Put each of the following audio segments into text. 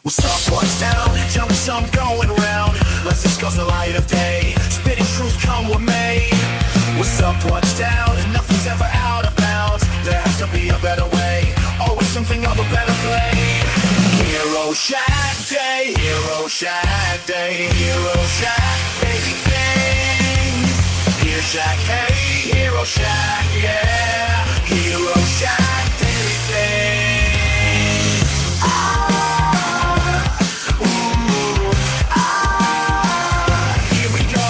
What's up, what's down? Tell me something going round. Let's discuss the light of day. Spitting truth, come with me. What's up, what's down? Nothing's ever out of bounds. There has to be a better way. Always something of a better play. Hero Shack Day, Hero Shack Day, Hero Shack, baby things. Hero Shack, hey, Hero Shack, yeah. Hero Shack, daily things. Here we go.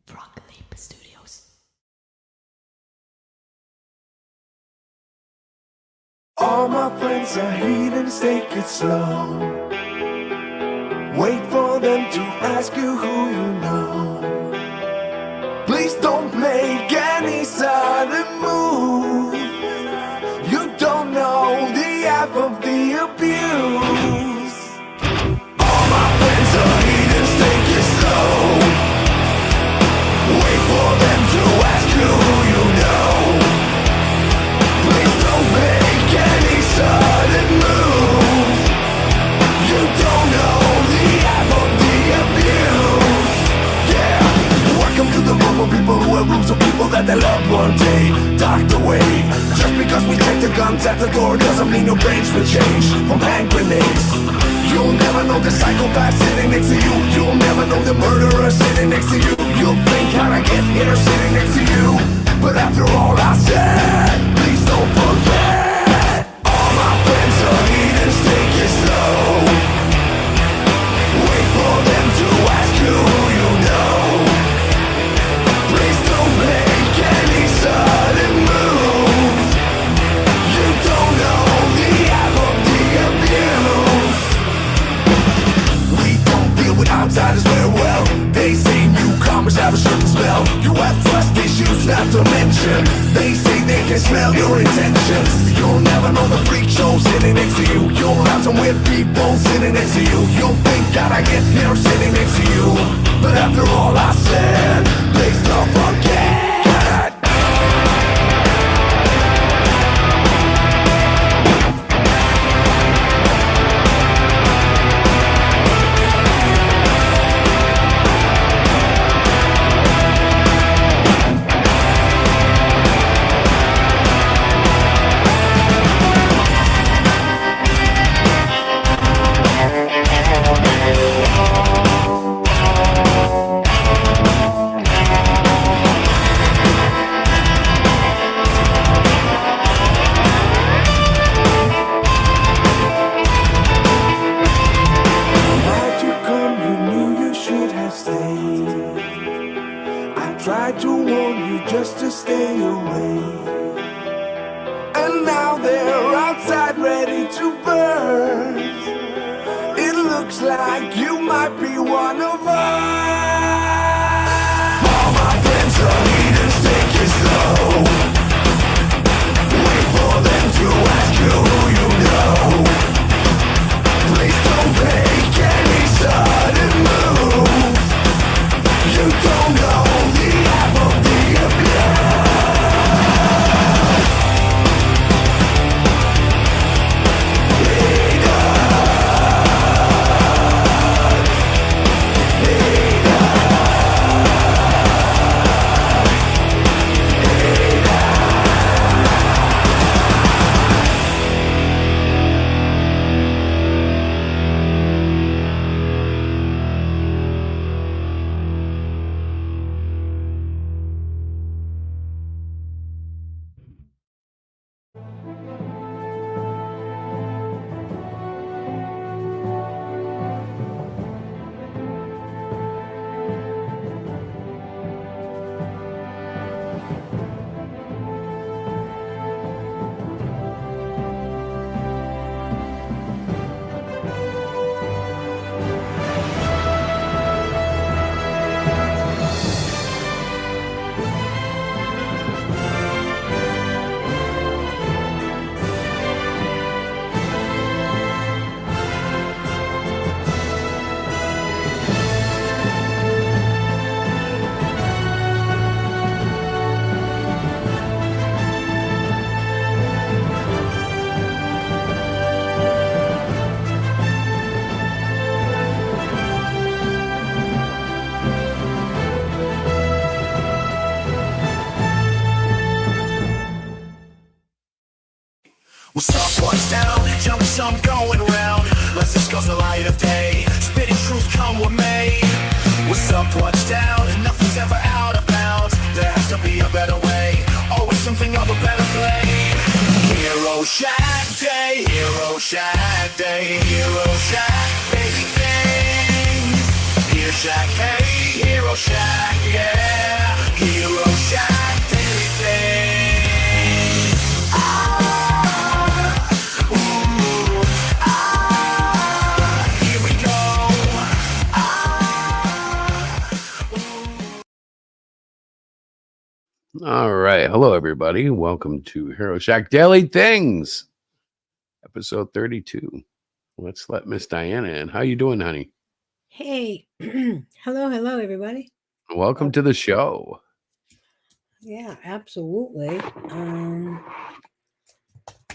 Broccoli Studios. All my friends are heathens, take it slow. Wait for them to ask you who you know. Please don't make any sudden move. You don't know the half of the abuse. All my friends are heathens, take it slow. Wait for them to ask you who you know. Please don't make any sudden move. You don't know the half of the abuse. Yeah. Welcome to the room of people who have rooms of people that they love one day docked away. Just because we take the guns at the door doesn't mean your brains will change from hand grenades. You'll never know the psychopath sitting next to you. You'll never know the murderer sitting next to you. You'll think how'd I get here sitting next to you. But after all I said, please don't forget. All my friends are heathens, take it slow. Wait for them to ask you who you know. Please don't make any sudden moves. You don't know the half of the abuse. We don't deal with outsiders very well. They say newcomers have a certain spell. You have trust issues not to mention. They say they can smell your intentions. You'll never know the freak show sitting next to you. You'll have some weird people sitting next to you. You'll think that I get here sitting next to you. But after all I said, please don't forget. Tried to warn you just to stay away. And now they're one of mine. All my friends are leaders, take it slow. Wait for them to ask you who you know. Please don't make any sudden moves. You don't know the half of the abuse. What's up, what's down? Tell me something going round. Let's discuss the light of day. Spitting truth, come with me. What's up, what's down? Nothing's ever out of bounds. There has to be a better way. Always something of a better play. Hero Shack Day, Hero Shack Day, Hero Shack, baby things. Hero Shack, hey, Hero Shack, yeah. Hero Shack, daily things. Here we go. All right. Hello, everybody. Welcome to Hero Shack Daily Things, episode 32. Let's let Miss Diana in. How you doing, honey? Hey, hello, everybody. Welcome to the show. Yeah, absolutely.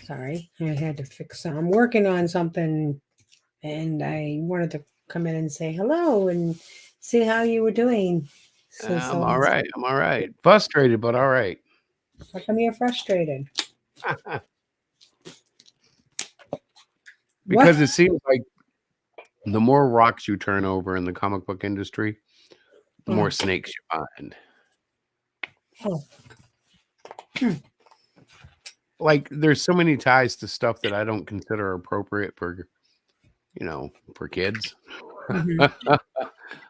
Sorry, I had to fix some. I'm working on something, and I wanted to come in and say hello and see how you were doing. I'm all right. I'm all right. Frustrated, but all right. How come you're frustrated? Because it seems like the more rocks you turn over in the comic book industry, the more snakes you find. Oh, Like, there's so many ties to stuff that I don't consider appropriate for, for kids. mhm.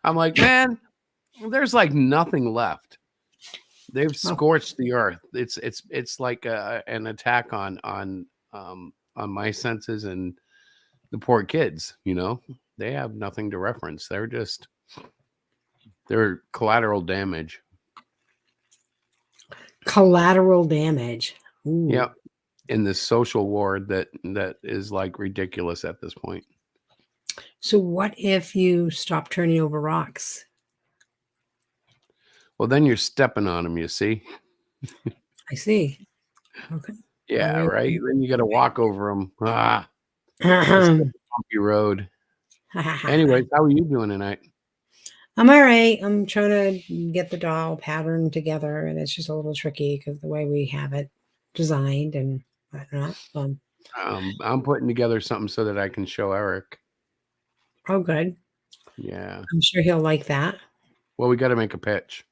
I'm like, man, there's like nothing left. They've scorched the earth. It's like an attack on my senses and the poor kids. They have nothing to reference. They're collateral damage. Collateral damage. Ooh. Yeah, in this social war that is like ridiculous at this point. So what if you stop turning over rocks? Well, then you're stepping on them. You see? I see. Okay. Yeah, All right. Then you got to walk over them. It's a right. bumpy road. Anyways, how are you doing tonight? I'm all right. I'm trying to get the doll pattern together, and it's just a little tricky because the way we have it designed and whatnot. I'm putting together something so that I can show Eric. Oh, good. Yeah. I'm sure he'll like that. Well, we got to make a pitch.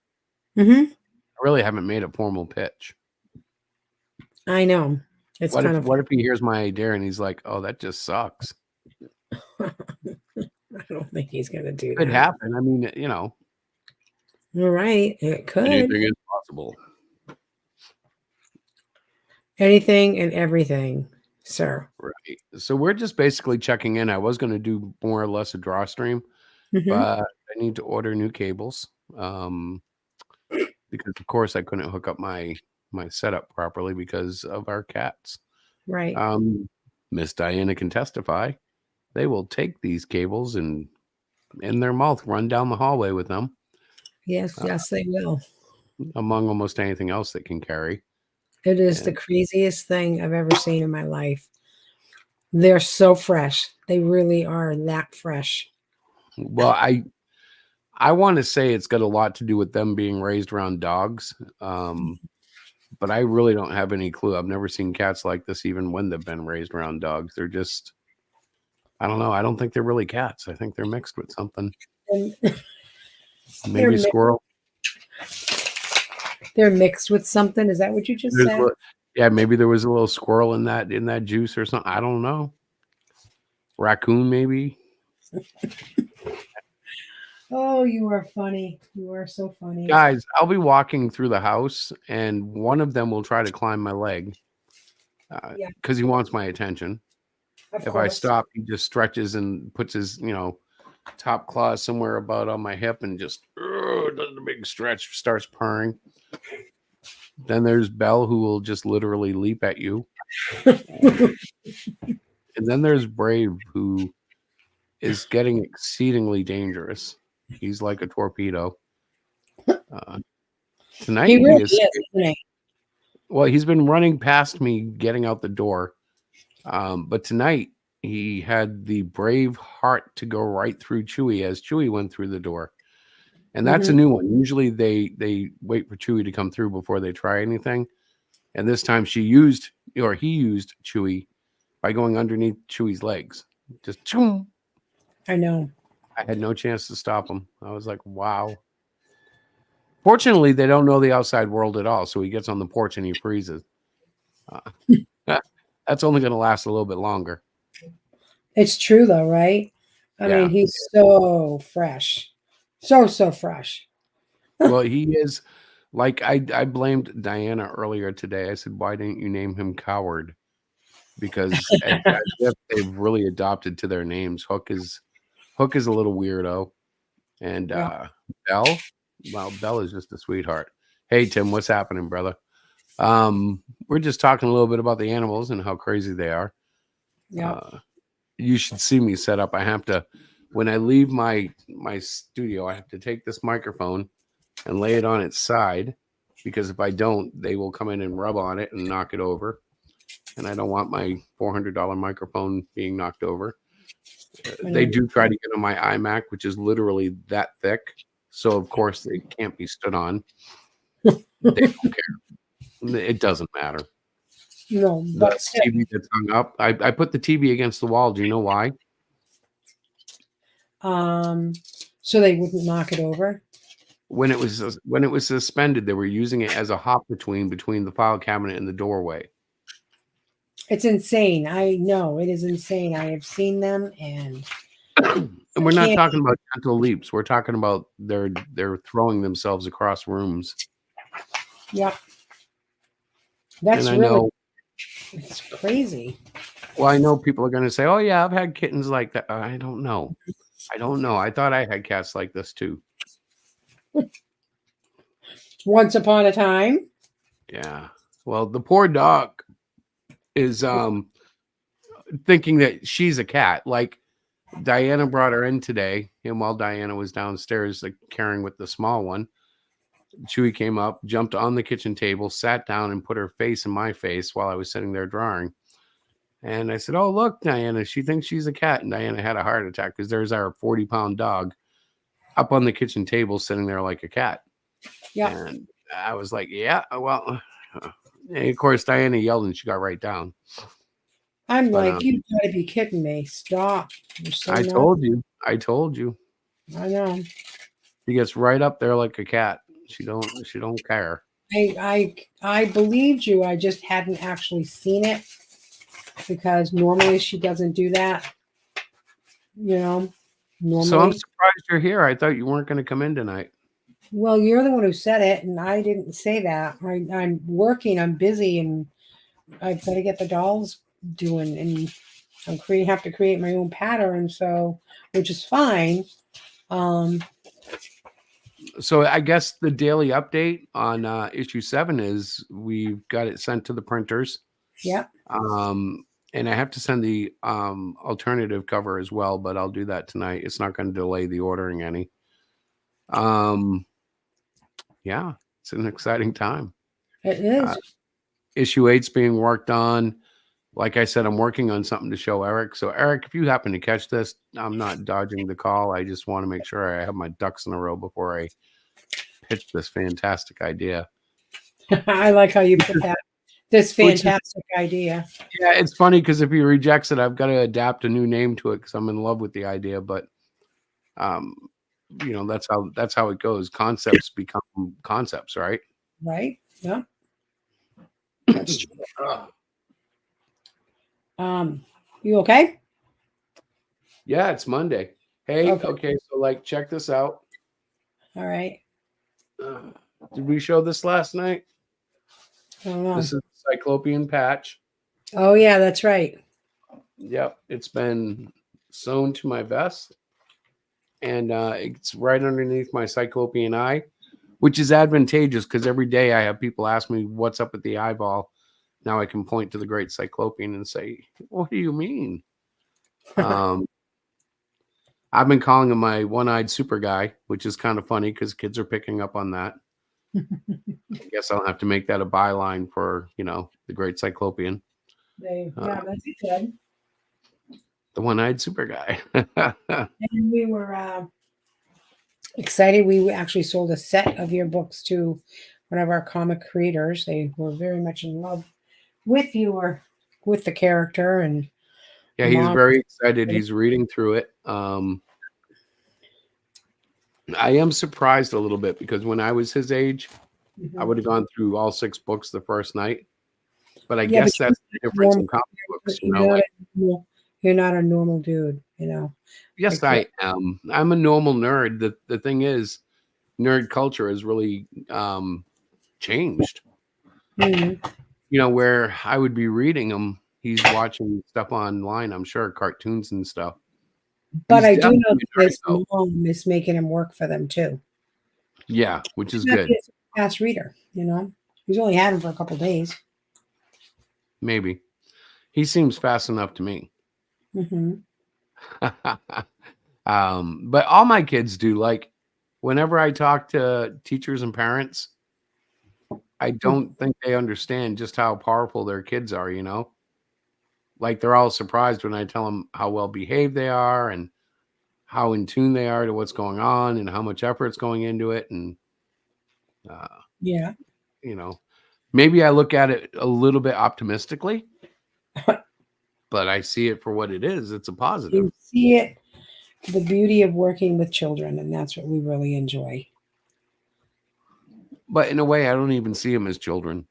Mm-hmm. I really haven't made a formal pitch. I know. It's What kind if he hears my idea and he's like, "Oh, that just sucks." I don't think he's gonna do that. Could happen. I mean, All right. It could. anything is possible. Anything and everything, sir. Right. So we're just basically checking in. I was going to do more or less a draw stream, Mhm. but I need to order new cables. Because of course I couldn't hook up my setup properly because of our cats. Right. Miss Diana can testify. They will take these cables and in their mouth run down the hallway with them, Yes, uh, yes, they will. among almost anything else they can carry. It is the And craziest thing I've ever seen in my life. They're so fresh. They really are that fresh. well, I want to say it's got a lot to do with them being raised around dogs. But I really don't have any clue. I've never seen cats like this, even when they've been raised around dogs. They're just, I don't know. I don't think they're really cats. I think they're mixed with something. And Maybe mi- squirrel. they're mixed with something. Is that what you just There's said? yeah, maybe there was a little squirrel in that juice or something. I don't know. Raccoon, maybe. Oh, you are funny. You are so funny. Guys, I'll be walking through the house, and one of them will try to climb my leg Yeah. because he wants my attention. Of If I course. stop, he just stretches and puts his top claw somewhere about on my hip and just does a big stretch, starts purring. Then there's Belle, who will just literally leap at you. And then there's Brave, who is getting exceedingly dangerous. He's like a torpedo. Tonight He he really is. is, isn't he? Well, he's been running past me, getting out the door. But tonight he had the brave heart to go right through Chewy as Chewy went through the door. And that's a Mhm. new one. Usually they wait for Chewy to come through before they try anything. And this time he used Chewy by going underneath Chewy's legs. Just choom. I know. I had no chance to stop him. I was like, wow. Fortunately, they don't know the outside world at all. So he gets on the porch and he freezes. That's only going to last a little bit longer. It's true though, right? I Yeah. mean, he's so fresh. So fresh. Well, he is like I blamed Diana earlier today. I said, why didn't you name him Coward? Because as if they've really adopted to their names. Hook is a little weirdo. And Yeah. Belle, well, Belle is just a sweetheart. Hey Tim, what's happening, brother? We're just talking a little bit about the animals and how crazy they are. Yeah. You should see me set up. I have to, when I leave my studio, I have to take this microphone and lay it on its side, because if I don't, they will come in and rub on it and knock it over. And I don't want my $400 microphone being knocked over. They do try to get on my iMac, which is literally that thick. So of course they can't be stood on. They don't care. It doesn't matter. No, The but still, TV that's hung up. I put the TV against the wall. Do you know why? so they wouldn't knock it over. When it was suspended, they were using it as a hop between the file cabinet and the doorway. It's insane. I know it is insane. I have seen them, and And we're not can't- talking about gentle leaps. We're talking about they're throwing themselves across rooms. yeah, that's And I really know, it's crazy. well, I know people are going to say, "Oh yeah, I've had kittens like that." I don't know. I thought I had cats like this too. Once upon a time, Yeah. Well, the poor dog is thinking that she's a cat. Like Diana brought her in today, and while Diana was downstairs like carrying with the small one, Chewy came up, jumped on the kitchen table, sat down, and put her face in my face while I was sitting there drawing. And I said, "Oh, look, Diana, she thinks she's a cat." And Diana had a heart attack because there's our 40-pound dog up on the kitchen table sitting there like a cat. yeah. And I was like, "Yeah, well." And of course, Diana yelled and she got right down. I'm But, like, you gotta be kidding me! Stop! You're so I naughty. told you. I know. She gets right up there like a cat. She don't care. I believed you. I just hadn't actually seen it because normally she doesn't do that. You know, normally. So I'm surprised you're here. I thought you weren't going to come in tonight. Well, you're the one who said it, and I didn't say that. I'm working. I'm busy, and I've got to get the dolls doing, and have to create my own pattern. So, which is fine. Um, So I guess the daily update on issue 7 is we've got it sent to the printers. yep. And I have to send the alternative cover as well, but I'll do that tonight. It's not going to delay the ordering any. Yeah, it's an exciting time. It is. Issue 8's being worked on. Like I said, I'm working on something to show Eric. So Eric, if you happen to catch this, I'm not dodging the call. I just want to make sure I have my ducks in a row before I pitch this fantastic idea. I like how you put that. This fantastic idea. Yeah, it's funny because if he rejects it, I've got to adapt a new name to it because I'm in love with the idea. But you know, that's how it goes. Concepts become concepts, right? Right? Yeah. That's true. You okay? Yeah, it's Monday. Hey, Okay. okay, so like check this out. All right. Did we show this last night? I don't know. This is the Cyclopean patch. Oh yeah, that's right. Yep, it's been sewn to my vest, and it's right underneath my Cyclopean eye, which is advantageous because every day I have people ask me what's up with the eyeball. Now I can point to the great Cyclopean and say, "What do you mean?" I've been calling him my one-eyed super guy, which is kind of funny because kids are picking up on that. I guess I'll have to make that a byline for, you know, the great Cyclopean, Yeah, that's good. the one-eyed super guy. And we were excited. We actually sold a set of your books to one of our comic creators. They were very much in love with the character, and Yeah, he's Mom- very excited. He's reading through it. I am surprised a little bit because when I was his age, I would have gone through all 6 books the first night. But I Yeah, guess but that's the difference in normal- comic books. You you're know, not like, you're not a normal dude, you know. yes, like- I am. I'm a normal nerd. The thing is, nerd culture has really changed. Mhm. You know, where I would be reading him, he's watching stuff online, I'm sure, cartoons and stuff. But He's I do know definitely that his nerd, though. mom is making him work for them too. Yeah, which is He's not good. just a fast reader, you know. He's only had him for a couple days. Maybe. He seems fast enough to me. Hmm. But all my kids do. Like, whenever I talk to teachers and parents, I don't think they understand just how powerful their kids are, you know? Like, they're all surprised when I tell them how well behaved they are and how in tune they are to what's going on and how much effort's going into it. And, Yeah. you know, maybe I look at it a little bit optimistically, but I see it for what it is. It's a positive. You see it, the beauty of working with children, and that's what we really enjoy. But in a way, I don't even see them as children.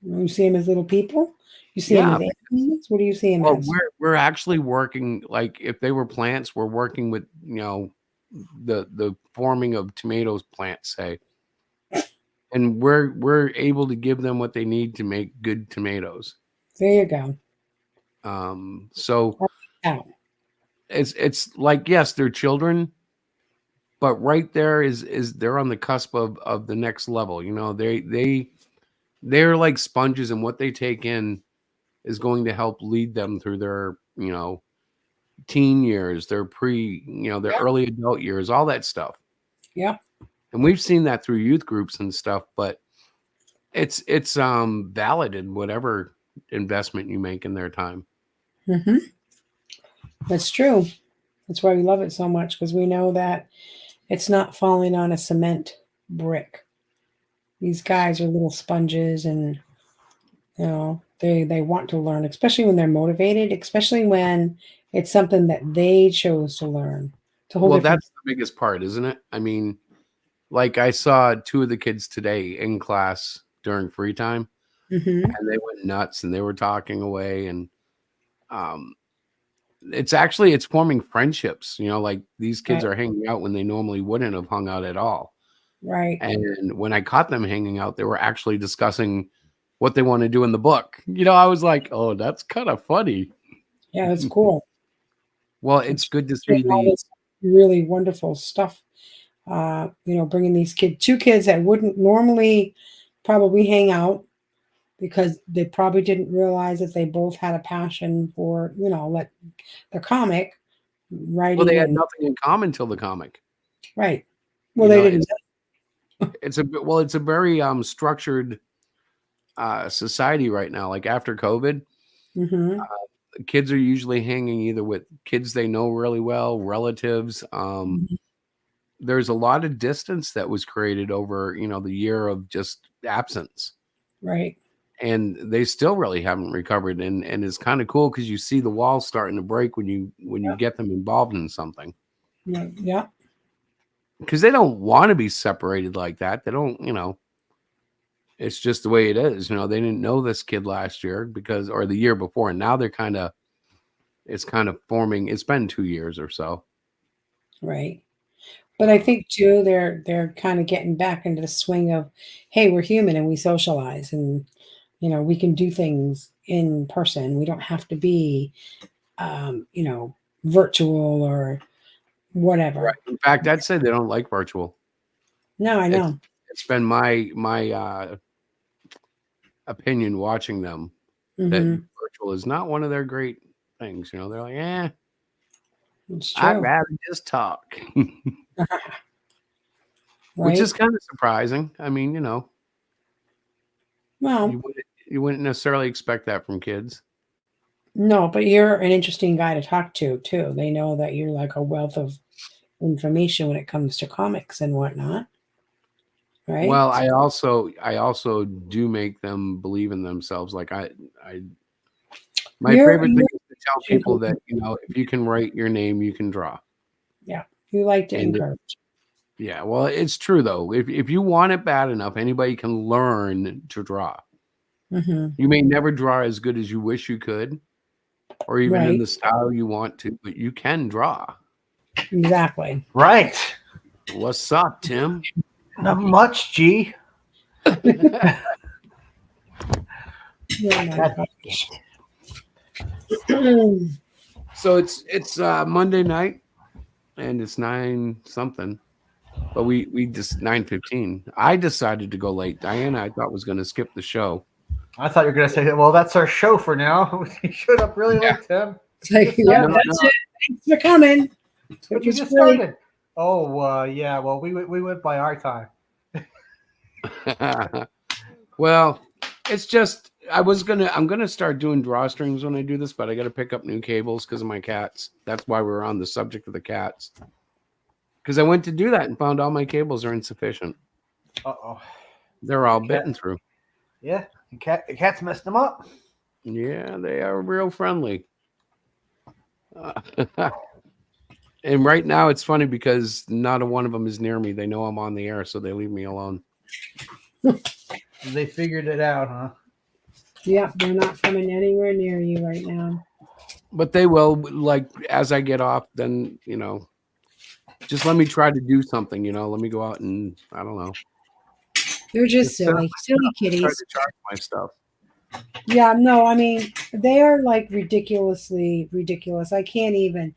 You see him as little people. You see him Yeah. as animals. What do you see him Well, as? we're actually working, like, if they were plants, we're working with, you know, the forming of tomatoes plants, say, and we're able to give them what they need to make good tomatoes. There you go. So Out. it's like, yes, they're children, but right there is they're on the cusp of the next level. You know, they're like sponges, and what they take in is going to help lead them through their, you know, teen years, their their Yeah. early adult years, all that stuff. Yeah. And we've seen that through youth groups and stuff, but it's valid in whatever investment you make in their time. Hmm. That's true. That's why we love it so much, because we know that it's not falling on a cement brick. These guys are little sponges, and you know they want to learn, especially when they're motivated, especially when it's something that they chose to learn. It's a whole Well, different. that's the biggest part, isn't it? I mean, like, I saw 2 of the kids today in class during free time, Mhm. and they went nuts and they were talking away, and it's forming friendships, you know, like these kids Right. are hanging out when they normally wouldn't have hung out at all. Right. And when I caught them hanging out, they were actually discussing what they want to do in the book. You know, I was like, oh, that's kind of funny. Yeah, that's cool. Well, it's good to see Getting all the this really wonderful stuff. Bringing these two kids that wouldn't normally probably hang out because they probably didn't realize that they both had a passion for, like the comic Well, they writing had and nothing in common till the comic. right. Well, You they know, didn't. it's a very structured society right now. Like after COVID, Hmm. kids are usually hanging either with kids they know really well, relatives. There's a lot of distance that was created over, the year of just absence. Right. And they still really haven't recovered. And it's kind of cool because you see the walls starting to break when you get them involved in something. Yeah. Yeah. Because they don't want to be separated like that. They don't, it's just the way it is. They didn't know this kid last year or the year before. And now they're it's kind of forming. It's been 2 years or so. Right. But I think too, they're kind of getting back into the swing of, hey, we're human and we socialize, and we can do things in person. We don't have to be, virtual or whatever. Right. In fact, I'd say they don't like virtual. No, I know. It's been my opinion watching them that Mhm. virtual is not one of their great things. They're like, It's I'd true. rather just talk, Right. which is kind of surprising. I mean, Well, you wouldn't necessarily expect that from kids. no, but you're an interesting guy to talk to too. They know that you're like a wealth of information when it comes to comics and whatnot. Right? Well, I also do make them believe in themselves. Like my You're- favorite thing is to tell you're- people that if you can write your name, you can draw. Yeah. You like to And encourage. Yeah, well, it's true though. If you want it bad enough, anybody can learn to draw. Hmm. You may never draw as good as you wish you could, or even in Right. the style you want to, but you can draw. Exactly. Right. What's up, Tim? Not much, G. Oh my God. gosh. So it's Monday night, and it's 9 something, but we just 9:15. I decided to go late. Diana, I thought was going to skip the show. I thought you were going to say, well, that's our show for now. You showed up really late, Tim. It's like, yeah, No, that's no. it. Thanks for coming. But It you was just great. started. Oh, yeah. Well, we went by our time. Well, it's just I'm gonna start doing drawstrings when I do this, but I got to pick up new cables because of my cats. That's why we're on the subject of the cats. Because I went to do that and found all my cables are insufficient. Uh-oh. They're all bitten through. Yeah. The cat's messed them up. Yeah, they are real friendly. And right now it's funny because not a one of them is near me. They know I'm on the air, so they leave me alone. They figured it out, huh? Yeah, they're not coming anywhere near you right now. But they will, like, as I get off, then, just let me try to do something, let me go out and, I don't know, They're just Just set up silly try kitties. to charge my stuff. Yeah, no, I mean, they are like ridiculously ridiculous. I can't even.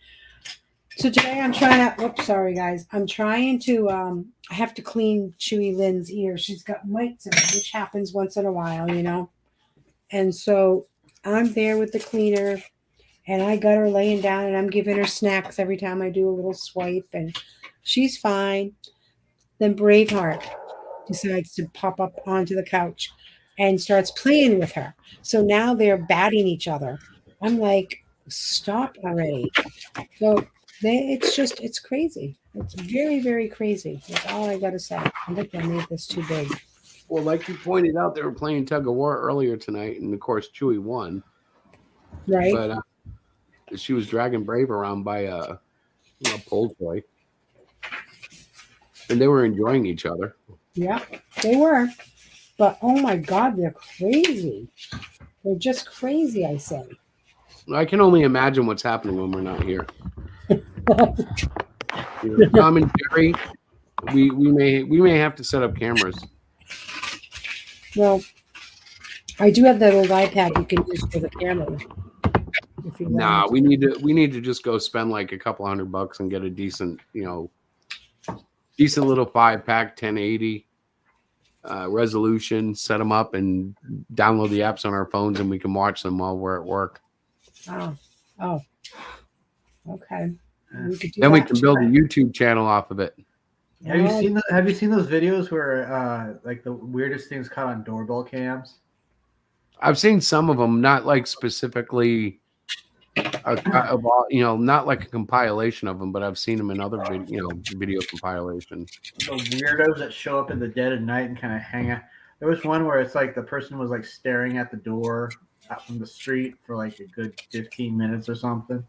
So today I'm trying to, oops, sorry guys. I'm trying to, I have to clean Chewy Lynn's ear. She's got mites in it, which happens once in a while. And so I'm there with the cleaner and I got her laying down and I'm giving her snacks every time I do a little swipe and she's fine. Then Braveheart decides to pop up onto the couch and starts playing with her. So now they're batting each other. I'm like, stop already. So it's crazy. It's very, very crazy. That's all I got to say. I think I made this too big. Well, like you pointed out, they were playing tug of war earlier tonight, and of course, Chewy won. Right? But she was dragging Brave around by a pole toy, and they were enjoying each other. Yeah, they were. But oh my God, they're crazy. They're just crazy, I say. I can only imagine what's happening when we're not here. Tom and Jerry, we may have to set up cameras. Well, I do have that old iPad you can use for the camera. If you Nah, wanted we need to just go spend like a couple $100 and get a decent, decent little 5-pack 1080 resolution, set them up and download the apps on our phones and we can watch them while we're at work. to. Oh, okay. We could do Then we that. can build a YouTube channel off of it. Have you seen those videos where like the weirdest things caught on doorbell cams? I've seen some of them, not like specifically, not like a compilation of them, but I've seen them in other video compilations. The weirdos that show up in the dead of night and kind of hang out. There was one where it's like the person was like staring at the door out from the street for like a good 15 minutes or something.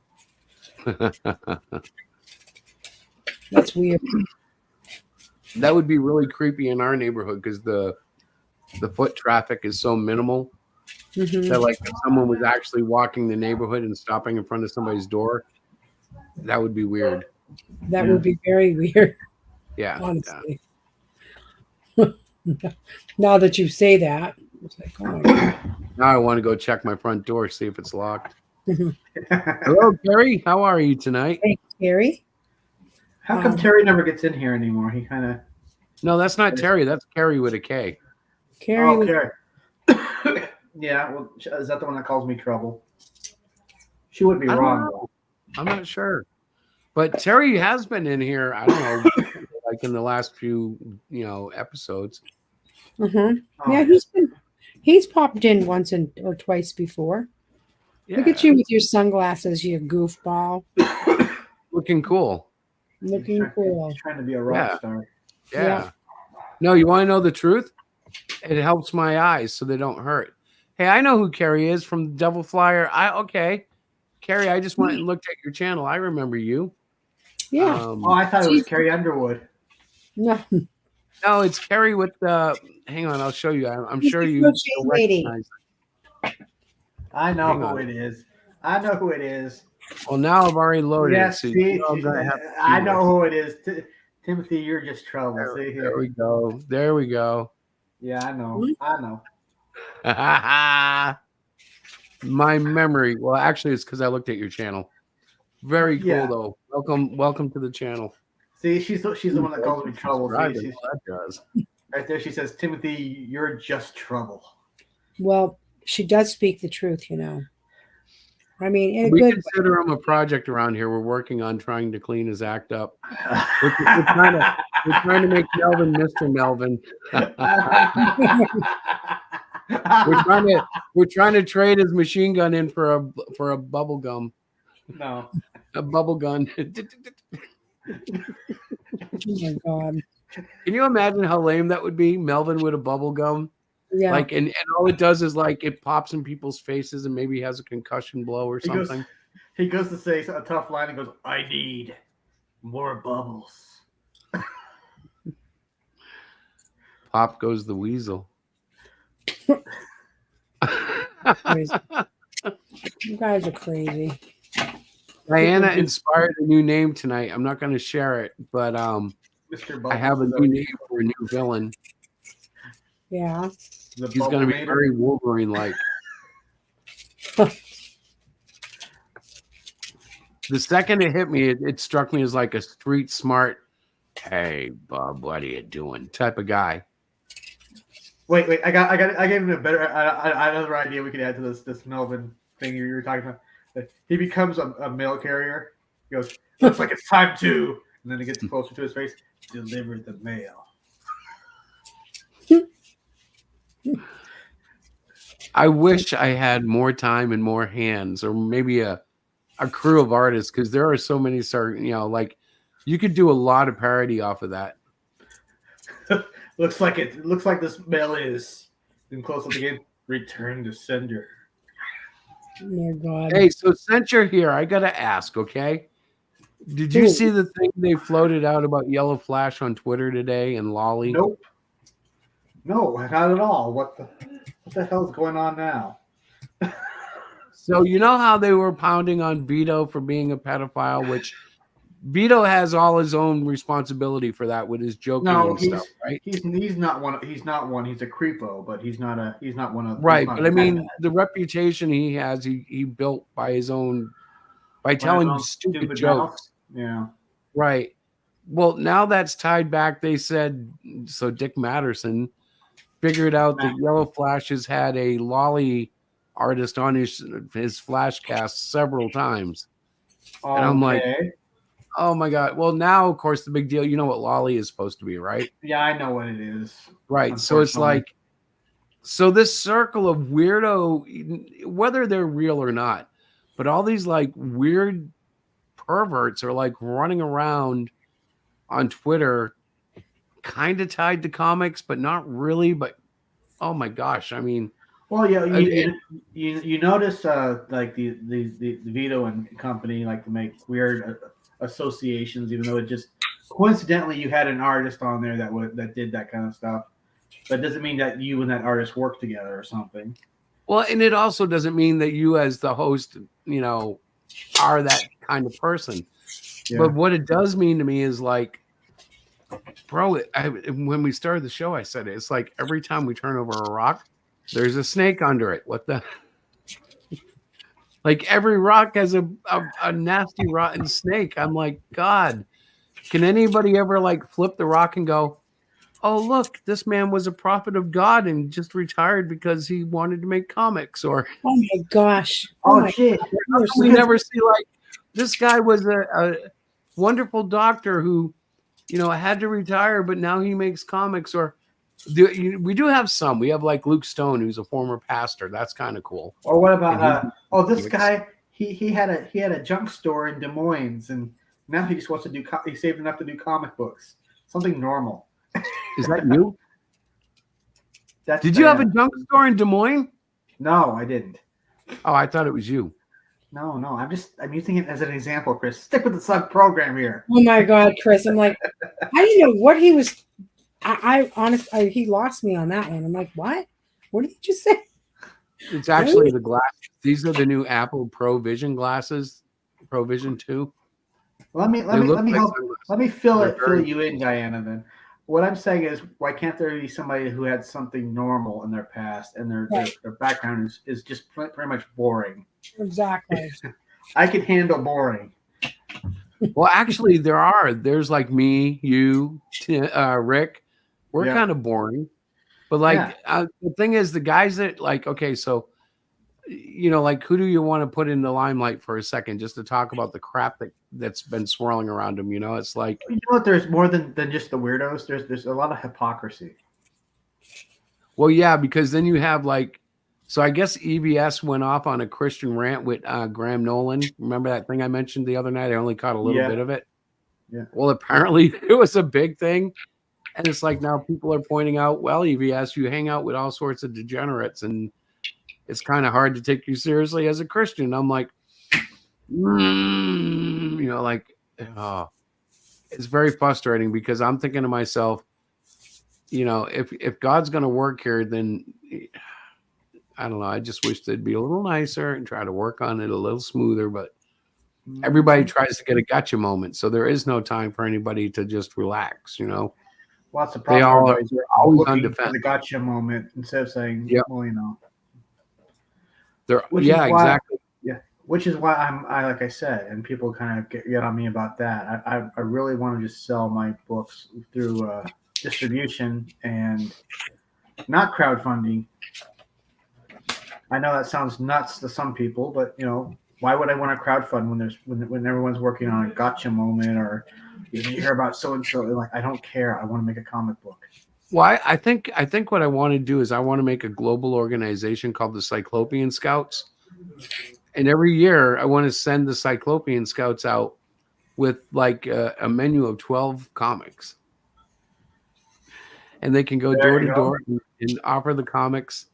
That's weird. That would be really creepy in our neighborhood because the foot traffic is so minimal Mhm. that like if someone was actually walking the neighborhood and stopping in front of somebody's door, that would be weird. That would be very weird, Yeah. honestly. Now that you say that, it's like, oh my God. Now I want to go check my front door, see if it's locked. Hello, Terry. How are you tonight? Hey, Terry. How come Terry never gets in here anymore? He kind of. No, that's not Terry. That's Carrie with a K. Carrie Oh, was Terry. Yeah, well, is that the one that calls me trouble? She would be I don't wrong. know. I'm not sure. But Terry has been in here, I don't know, like in the last few, episodes. Mhm. Oh, Yeah, he's popped in once or twice before. Yeah. Look at you with your sunglasses, you goofball. Looking cool. Looking cool. He's trying to be a rock Yeah. star. Yeah. Yeah. No, you want to know the truth? It helps my eyes so they don't hurt. Hey, I know who Carrie is from Devil Flyer. Okay. Carrie, I just went and looked at your channel. I remember you. Yeah. Oh, I thought it was Carrie Underwood. No. No, it's Carrie with the. Hang on, I'll show you. I'm sure you Crochet lady. recognize. I know Hang who on. it is. I know who it is. Well, now I've already loaded Yeah, it. So see, you're all gonna have to I see know who it is. Timothy, you're just trouble. See this. here. There we go. There we go. Yeah, I know. I know. My memory. Well, actually, it's because I looked at your channel. Very cool, Yeah. though. Welcome to the channel. See, she's the one that calls me trouble. Subscribe, See, and all that does. right there, she says, "Timothy, you're just trouble." Well, she does speak the truth, I mean, in a We good consider him a project around here. We're working on trying to clean his act up. We're trying to make Melvin Mr. Melvin. We're trying to trade his machine gun in for a bubble gum. No. A bubble gun. Oh my God. Can you imagine how lame that would be? Melvin with a bubble gum. Yeah. Like and all it does is like it pops in people's faces and maybe has a concussion blow or something. He goes to say a tough line and goes, "I need more bubbles." Pop goes the weasel. Crazy. You guys are crazy. Diana inspired a new name tonight. I'm not going to share it, but Mr. I Bubbles have a is new name for a new villain. Yeah. the He's going to be Bubble-mator. very Wolverine-like. The second it hit me, it struck me as like a street smart, "Hey, Bob, what are you doing?" type of guy. Wait! I gave him a better, another idea we could add to this Melvin thing you were talking about. He becomes a mail carrier. He goes, "Looks like it's time to," and then he gets closer to his face. "Deliver the mail." I wish I had more time and more hands, or maybe a crew of artists, because there are so many. Like you could do a lot of parody off of that. Looks like this mail is. Then close up again. Return to sender. Oh my God. Hey, so since you're here, I gotta ask, okay? Did you Ooh. see the thing they floated out about Yellow Flash on Twitter today and Lolly? Nope. No, not at all. What the hell is going on now? So you know how they were pounding on Vito for being a pedophile, which Vito has all his own responsibility for that with his joking No, and stuff, right? he's not one. He's not one. He's a creepo, but he's not one of. Right, he's not but I mean, that the reputation he has, he built by his own, by bad. telling Well, stupid mouth. jokes. Yeah. Right. Well, now that's tied back. They said so. Dick Matterson figured out that Yellow Flash has had a lolly artist on his Flashcast several times, and I'm like, Okay. oh my god. Well, now of course the big deal. You know what lolly is supposed to be, right? Yeah, I know what it is. Right. So it's like, so this circle of weirdo, whether they're real or not, but all these like weird perverts are like running around on Twitter, kind of tied to comics, but not really. But oh my gosh, I mean, Well, yeah, you notice like the Vito and company like to make weird associations, even though it just coincidentally you had an artist on there that did that kind of stuff. But it doesn't mean that you and that artist work together or something. well, and it also doesn't mean that you as the host, are that kind of person. Yeah. But what it does mean to me is like, bro, when we started the show, I said it's like every time we turn over a rock, there's a snake under it. What the? Like every rock has a nasty rotten snake. I'm like, God, can anybody ever like flip the rock and go, oh look, this man was a prophet of God and just retired because he wanted to make comics? Or Oh my gosh. Oh, my shit. God. we never see like this guy was a wonderful doctor who, had to retire, but now he makes comics. Or we do have some. We have like Luke Stone, who's a former pastor. That's kind of cool. Or what about this he- guy? He had a junk store in Des Moines, and now he just wants to do. He saved enough to do comic books. Something normal. Is that you? That's Did you have a junk store in Des Moines? No, I didn't. Oh, I thought it was you. No. I'm using it as an example, Chris. Stick with the sub program here. Oh my God, Chris. I'm like, I didn't know what he was. I honestly, he lost me on that one. I'm like, what? What did you just say? It's actually the glass. These are the new Apple Pro Vision glasses, Pro Vision 2. Let me They look like help. sunglasses. Let me fill They're very- you in, Diana. Then what I'm saying is, why can't there be somebody who had something normal in their past and their background is just pretty much boring? Exactly. I can handle boring. Well, actually, there's like me, you, Rick. We're Yeah. kind of boring, but like the thing is, the guys that like, okay, so like who do you want to put in the limelight for a second, just to talk about the crap that's been swirling around them? It's like, You know what? There's more than just the weirdos. There's a lot of hypocrisy. well, yeah, because then you have like, so I guess EBS went off on a Christian rant with Graham Nolan. Remember that thing I mentioned the other night? I only caught a little bit of it. Yeah. Well, apparently it was a big thing. And it's like now people are pointing out, well, EBS, you hang out with all sorts of degenerates, and it's kind of hard to take you seriously as a Christian. I'm like, it's very frustrating because I'm thinking to myself, if God's going to work here, then I don't know. I just wish they'd be a little nicer and try to work on it a little smoother. But everybody tries to get a gotcha moment, so there is no time for anybody to just relax. Well, that's the They problem. all are always on looking for defense. the gotcha moment instead of saying, Yep. well, They're, Which is yeah, why- exactly. which is why I like I said, and people kind of get on me about that. I really want to just sell my books through distribution and not crowdfunding. I know that sounds nuts to some people, but why would I want to crowdfund when everyone's working on a gotcha moment, or you hear about so and so? Like, I don't care. I want to make a comic book. Well, I think what I want to do is I want to make a global organization called the Cyclopean Scouts. And every year I want to send the Cyclopean Scouts out with like a menu of 12 comics. And they can go There door you to go. door and offer the comics,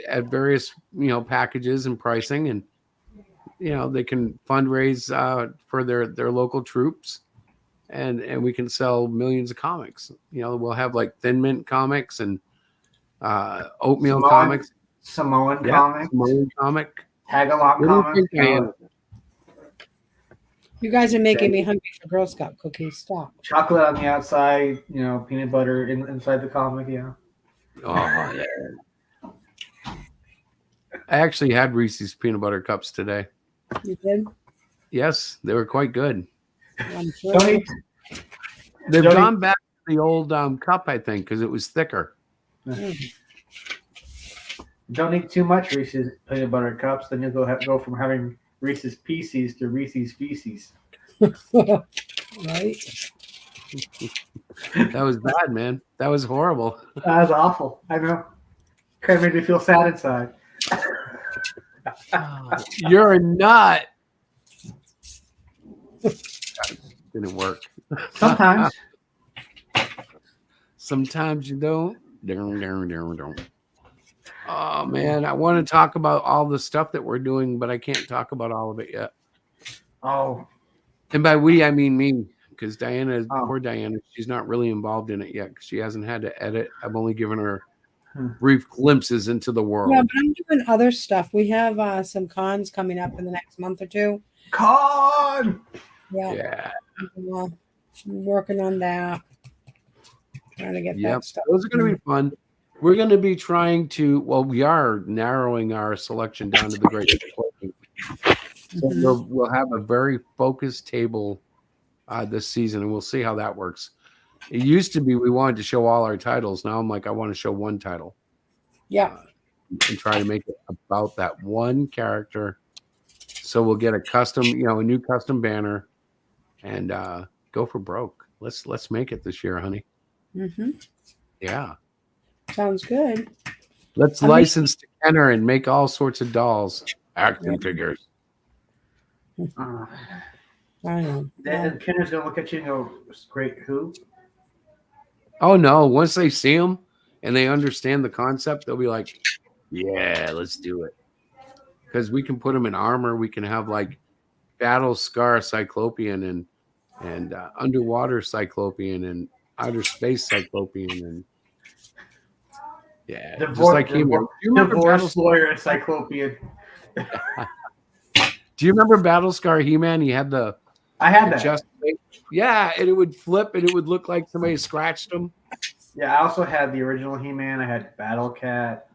at various, packages and pricing. And, they can fundraise for their local troops. And we can sell millions of comics. We'll have like Thin Mint comics and oatmeal comics. Samoan Yeah, comic, Samoan comic. Tagalog What do you comic. think, Diana? You guys are making me hungry for Girl Scout cookies. Stop. Chocolate on the outside, peanut butter inside the comic. Yeah. Oh, yeah. I actually had Reese's peanut butter cups today. You did? Yes, they were quite good. I'm sure. Don't eat. They've Don't gone back to the old cup, I think, because it was thicker. Don't eat too much Reese's peanut butter cups. Then you'll go from having Reese's Pieces to Reese's Feces. Right? That was bad, man. That was horrible. That was awful. I know. Kind of made me feel sad inside. You're a nut. Didn't work. Sometimes. Sometimes you don't. Oh man, I want to talk about all the stuff that we're doing, but I can't talk about all of it yet. Oh, And by we, I mean me, because Diana, Oh. poor Diana, she's not really involved in it yet because she hasn't had to edit. I've only given her Hmm. brief glimpses into the world. Yeah, but I'm doing other stuff. We have some cons coming up in the next month or two. con! Yeah. Yeah, Well, I'm working on that. Trying to get yep. that stuff. Those are going to be fun. We're going to be trying to, well, we are narrowing our selection down to the Great Cloaking. So Mhm. we'll have a very focused table this season, and we'll see how that works. It used to be we wanted to show all our titles. Now I'm like, I want to show one title Yeah. and try to make it about that one character. So we'll get a custom, a new custom banner, and go for broke. Let's make it this year, honey. Hmm. Yeah, Sounds good. let's I mean- license to Kenner and make all sorts of dolls, action figures. Uh, I know. then Kenner's going to look at you and go, great, who? Oh no! Once they see them and they understand the concept, they'll be like, "Yeah, let's do it." Because we can put them in armor. We can have like Battle Scar Cyclopean and underwater Cyclopean and outer space Cyclopean and yeah, just like He-Man. Do you remember Divorce Battle- lawyer encyclopedia. Do you remember Battle Scar He-Man? He had the I had that. just yeah, and it would flip and it would look like somebody scratched him. Yeah, I also had the original He-Man. I had Battle Cat.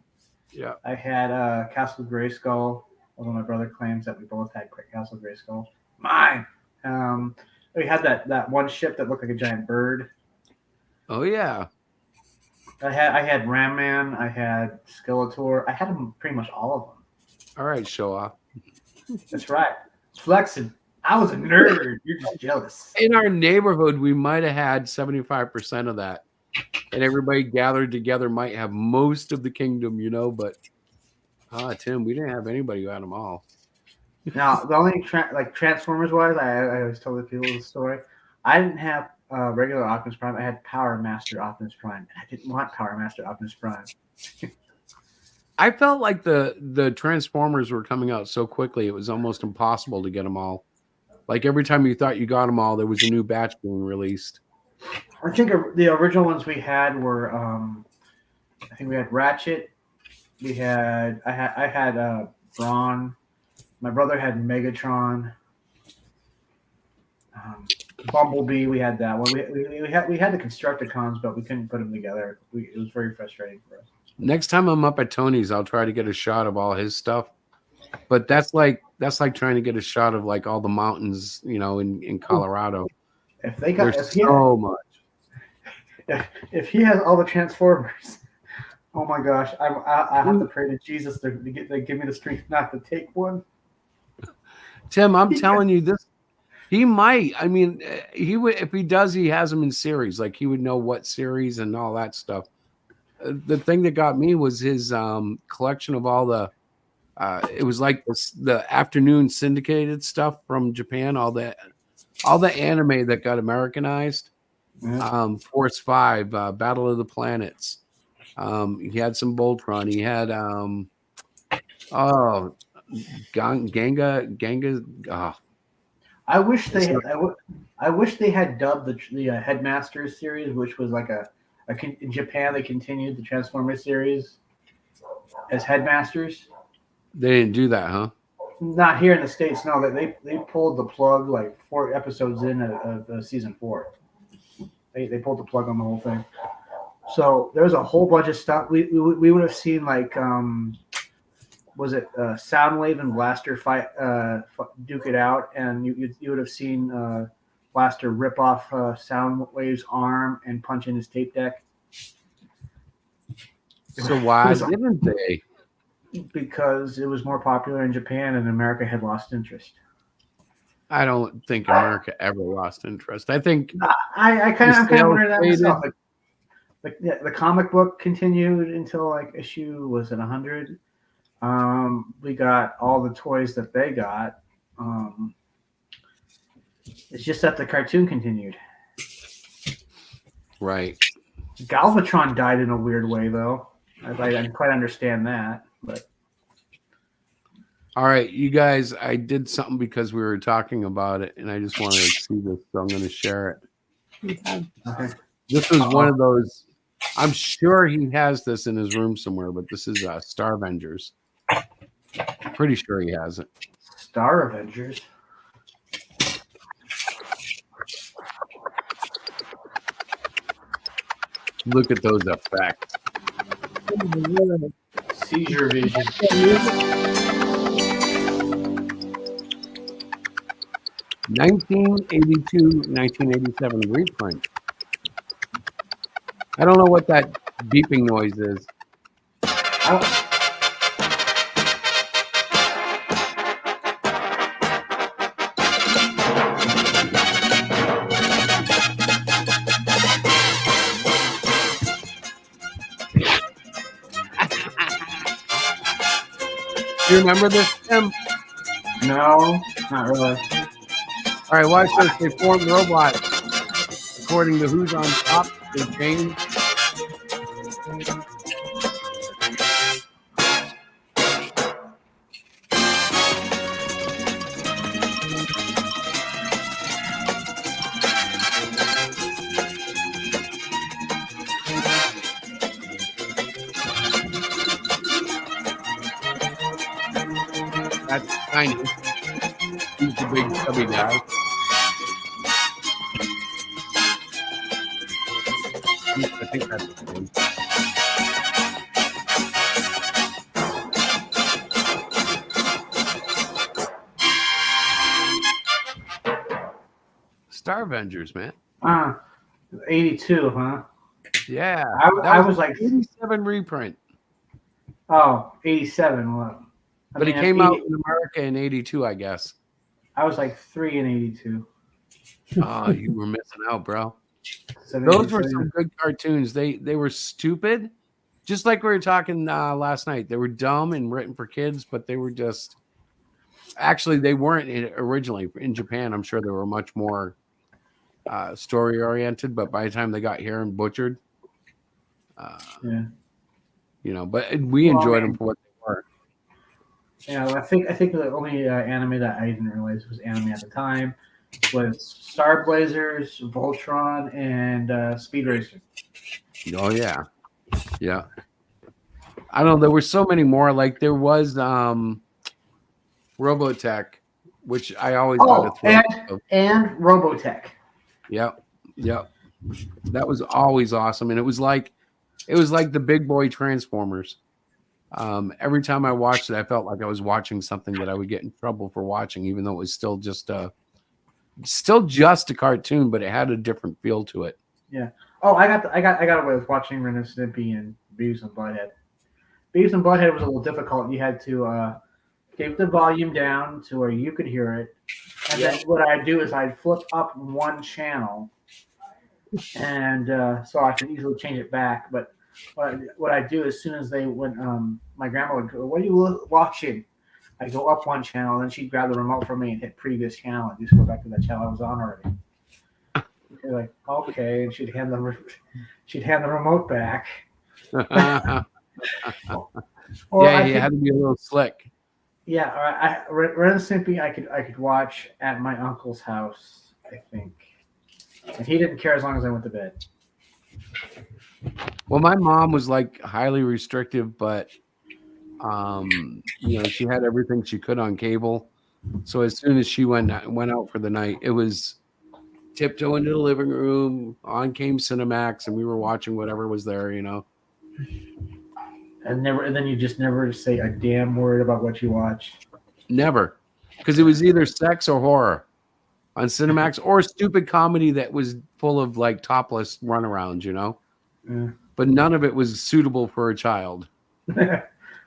Yeah. I had Castle Grayskull. Although my brother claims that we both had Castle Grayskull. Mine. We had that one ship that looked like a giant bird. Oh yeah. I had Ram Man. I had Skeletor. I had them pretty much all of them. All right, show off. That's right. Flexing. I was a nerd. You're just jealous. In our neighborhood, we might have had 75% of that. And everybody gathered together might have most of the kingdom, but Tim, we didn't have anybody who had them all. Now, the only Transformers wise, I always tell the people the story. I didn't have regular Optimus Prime. I had Power Master Optimus Prime. I didn't want Power Master Optimus Prime. I felt like the Transformers were coming out so quickly, it was almost impossible to get them all. Like every time you thought you got them all, there was a new batch being released. I think the original ones we had were, I think we had Ratchet. I had Brawn. My brother had Megatron. Bumblebee, we had that one. We had the Constructicons, but we couldn't put them together. It was very frustrating for us. Next time I'm up at Tony's, I'll try to get a shot of all his stuff. But that's like trying to get a shot of like all the mountains, in Colorado. If they got There's so much. if he has all the Transformers, oh my gosh, I have to pray to Jesus to give me the strength not to take one. Tim, I'm telling you this. He might. I mean, he would if he does. He has them in series. Like he would know what series and all that stuff. The thing that got me was his collection of all the. It was like the afternoon syndicated stuff from Japan. All the anime that got Americanized. Yeah. Force 5, Battle of the Planets. He had some Voltron. He had Ganga. I wish they had dubbed the Headmasters series, which was like in Japan they continued the Transformers series as Headmasters. They didn't do that, huh? Not here in the States. No, they pulled the plug like 4 episodes in of season 4. They pulled the plug on the whole thing. So there was a whole bunch of stuff. We would have seen like was it Soundwave and Blaster fight duke it out, and you would have seen Blaster rip off Soundwave's arm and punch in his tape deck. So why didn't they? Because it was more popular in Japan and America had lost interest. I don't think America ever lost interest. I think I'm kind of wondering that faded. myself. Like the comic book continued until like issue was it 100. We got all the toys that they got. It's just that the cartoon continued. right. Galvatron died in a weird way, though. I didn't quite understand that, but All right, you guys, I did something because we were talking about it, and I just wanted to see this, so I'm going to share it. Okay. okay. This was one of those. I'm sure he has this in his room somewhere, but this is Star Avengers. Pretty sure he has it. Star Avengers. Look at those effects. Seizure Vision. 1987 reprint. I don't know what that beeping noise is. Do you remember this, Tim? No, not really. All right, watch this. They formed robots. According to Who's on Top, they changed. That's tiny. He's the big chubby guy. I think that's the name. Star Avengers, man. 82, huh? Yeah. I was like, 87 reprint. oh, 87. Well, But it came out in America in 82, I guess. I was like 3 in 82. Oh, you were missing out, bro. So Those were some good cartoons. They were stupid, just like we were talking last night. They were dumb and written for kids, but they were just actually they weren't originally in Japan. I'm sure they were much more story oriented, but by the time they got here and butchered, yeah. you know, but we enjoyed them for what they were. Yeah, well, I think the only anime that I didn't realize was anime at the time was Star Blazers, Voltron, and Speed Racer. Oh yeah, yeah. I don't know. There were so many more. Like there was Robotech, which I always got a thrill. And Robotech. Yep, yep. That was always awesome, and it was like the big boy Transformers. Every time I watched it, I felt like I was watching something that I would get in trouble for watching, even though it was still just a cartoon, but it had a different feel to it. Yeah. Oh, I got away with watching Ren and Stimpy and Beavis and Butthead. Beavis and Butthead was a little difficult. You had to keep the volume down to where you could hear it, and then what I'd do is I'd flip up one channel, and so I could easily change it back. But what I do as soon as they went, my grandma would go, "What are you watching?" I go up one channel, and then she'd grab the remote from me and hit previous channel, and just go back to that channel I was on already. You're like, okay, and she'd hand the remote back. Or yeah, you had to be a little slick. Yeah, Ren and Stimpy I could watch at my uncle's house, I think, and he didn't care as long as I went to bed. Well, my mom was like highly restrictive, but She had everything she could on cable. So as soon as she went out for the night, it was tiptoe into the living room. On came Cinemax, and we were watching whatever was there. And then you just never say a damn word about what you watched. Never, because it was either sex or horror on Cinemax, or stupid comedy that was full of like topless runarounds. Yeah. But none of it was suitable for a child. Of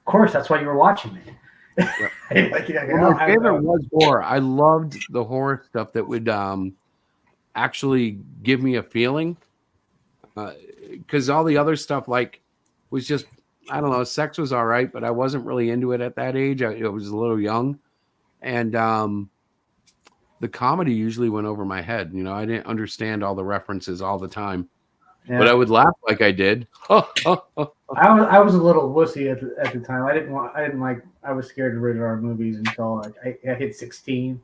course, that's why you were watching it. Well, my favorite was horror. I loved the horror stuff that would actually give me a feeling, because all the other stuff was just, I don't know, sex was all right, but I wasn't really into it at that age. I was a little young, and the comedy usually went over my head. I didn't understand all the references all the time, but I would laugh like I did. I was a little wussy at the time. I was scared of rated R movies until I hit 16.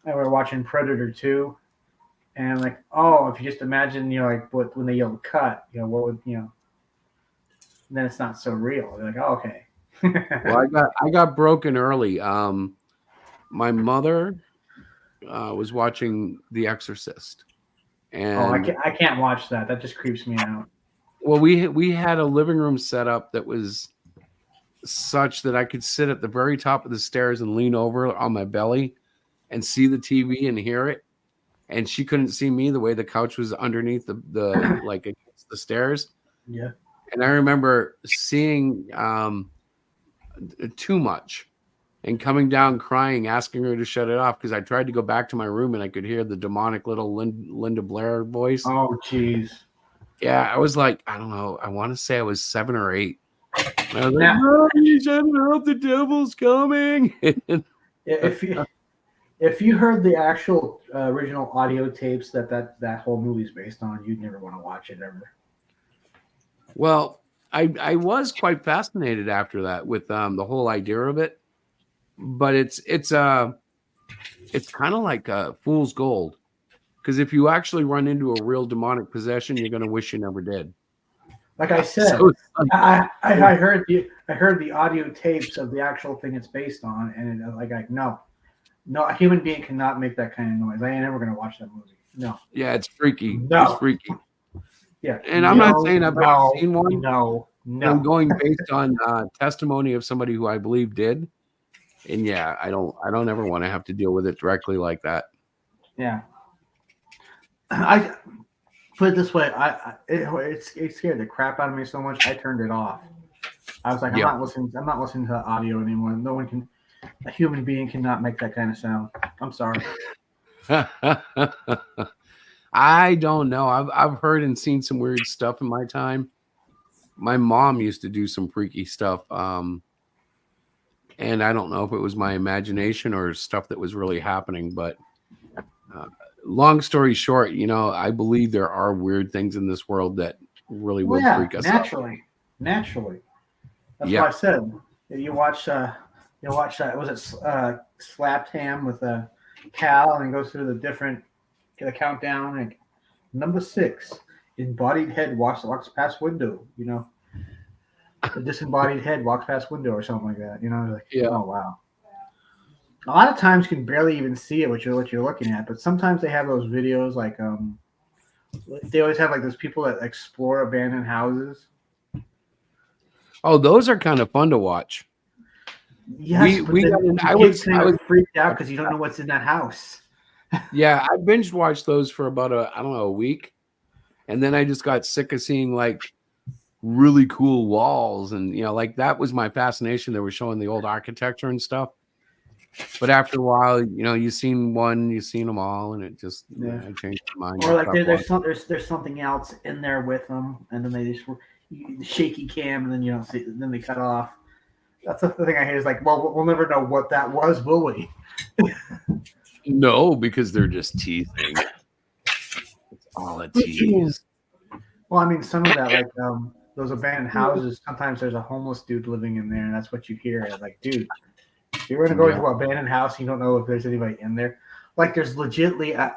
And we were watching Predator 2, and if you just imagine, when they yelled cut, what would, then it's not so real. They're like, oh, okay. Well, I got broken early. My mother was watching The Exorcist, and I can't watch that. That just creeps me out. well, we had a living room set up that was such that I could sit at the very top of the stairs and lean over on my belly and see the TV and hear it. And she couldn't see me the way the couch was underneath the like against the stairs. Yeah. And I remember seeing too much and coming down crying, asking her to shut it off, because I tried to go back to my room and I could hear the demonic little Linda Blair voice. Oh, jeez. Yeah, I was like, I don't know. I want to say I was 7 or 8. And I was like, "Mommy, shut it up, the devil's coming." If you heard the actual original audio tapes that whole movie's based on, you'd never want to watch it ever. Well, I was quite fascinated after that with the whole idea of it, but it's kind of like fool's gold, because if you actually run into a real demonic possession, you're going to wish you never did. Like I said, So I heard the audio tapes of the actual thing it's based on, and no, a human being cannot make that kind of noise. I ain't never going to watch that movie. No. yeah, it's freaky. No. It's freaky. Yeah, And I'm not saying I've never seen one. No. I'm going based on testimony of somebody who I believe did. And yeah, I don't ever want to have to deal with it directly like that. Yeah. I put it this way, it scared the crap out of me so much I turned it off. I was like, I'm not listening to audio anymore. No one can, a human being cannot make that kind of sound. I'm sorry. I don't know. I've heard and seen some weird stuff in my time. My mom used to do some freaky stuff. And I don't know if it was my imagination or stuff that was really happening, but long story short, I believe there are weird things in this world that really will freak us out. Naturally. That's what I said. You watch that. Was it Slapped Ham with Cal, and goes through the countdown, like number 6, embodied head walks past window. The disembodied head walks past window or something like that. Oh wow. A lot of times you can barely even see it what you're looking at, but sometimes they have those videos like they always have like those people that explore abandoned houses. Oh, those are kind of fun to watch. Yes, I was freaked out because you don't know what's in that house. Yeah, I binge watched those for about a week, and then I just got sick of seeing like really cool walls, and like that was my fascination. They were showing the old architecture and stuff. But after a while, you've seen one, you've seen them all, and it just I changed my mind. Or like there's something else in there with them, and then they just shaky cam, and then you don't see. Then they cut off. That's the thing I hate. Is like, well, we'll never know what that was, will we? No, because they're just teasing. It's all a tease. Well, I mean, some of that, like those abandoned houses. Sometimes there's a homeless dude living in there, and that's what you hear. Like, dude. If you're going to go into an abandoned house, you don't know if there's anybody in there. Like there's legitimately a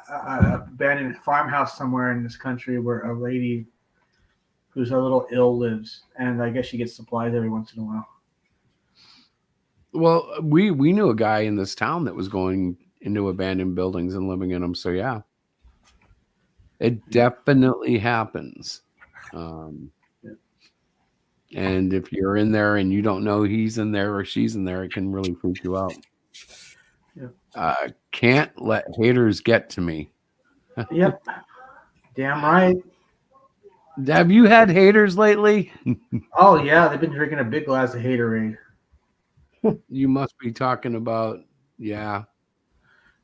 abandoned farmhouse somewhere in this country where a lady who's a little ill lives, and I guess she gets supplies every once in a while. Well, we knew a guy in this town that was going into abandoned buildings and living in them. So yeah, it definitely happens. And if you're in there and you don't know he's in there or she's in there, it can really freak you out. Can't let haters get to me. Yep. Damn right. Have you had haters lately? Oh yeah, they've been drinking a big glass of Haterade. You must be talking about, yeah.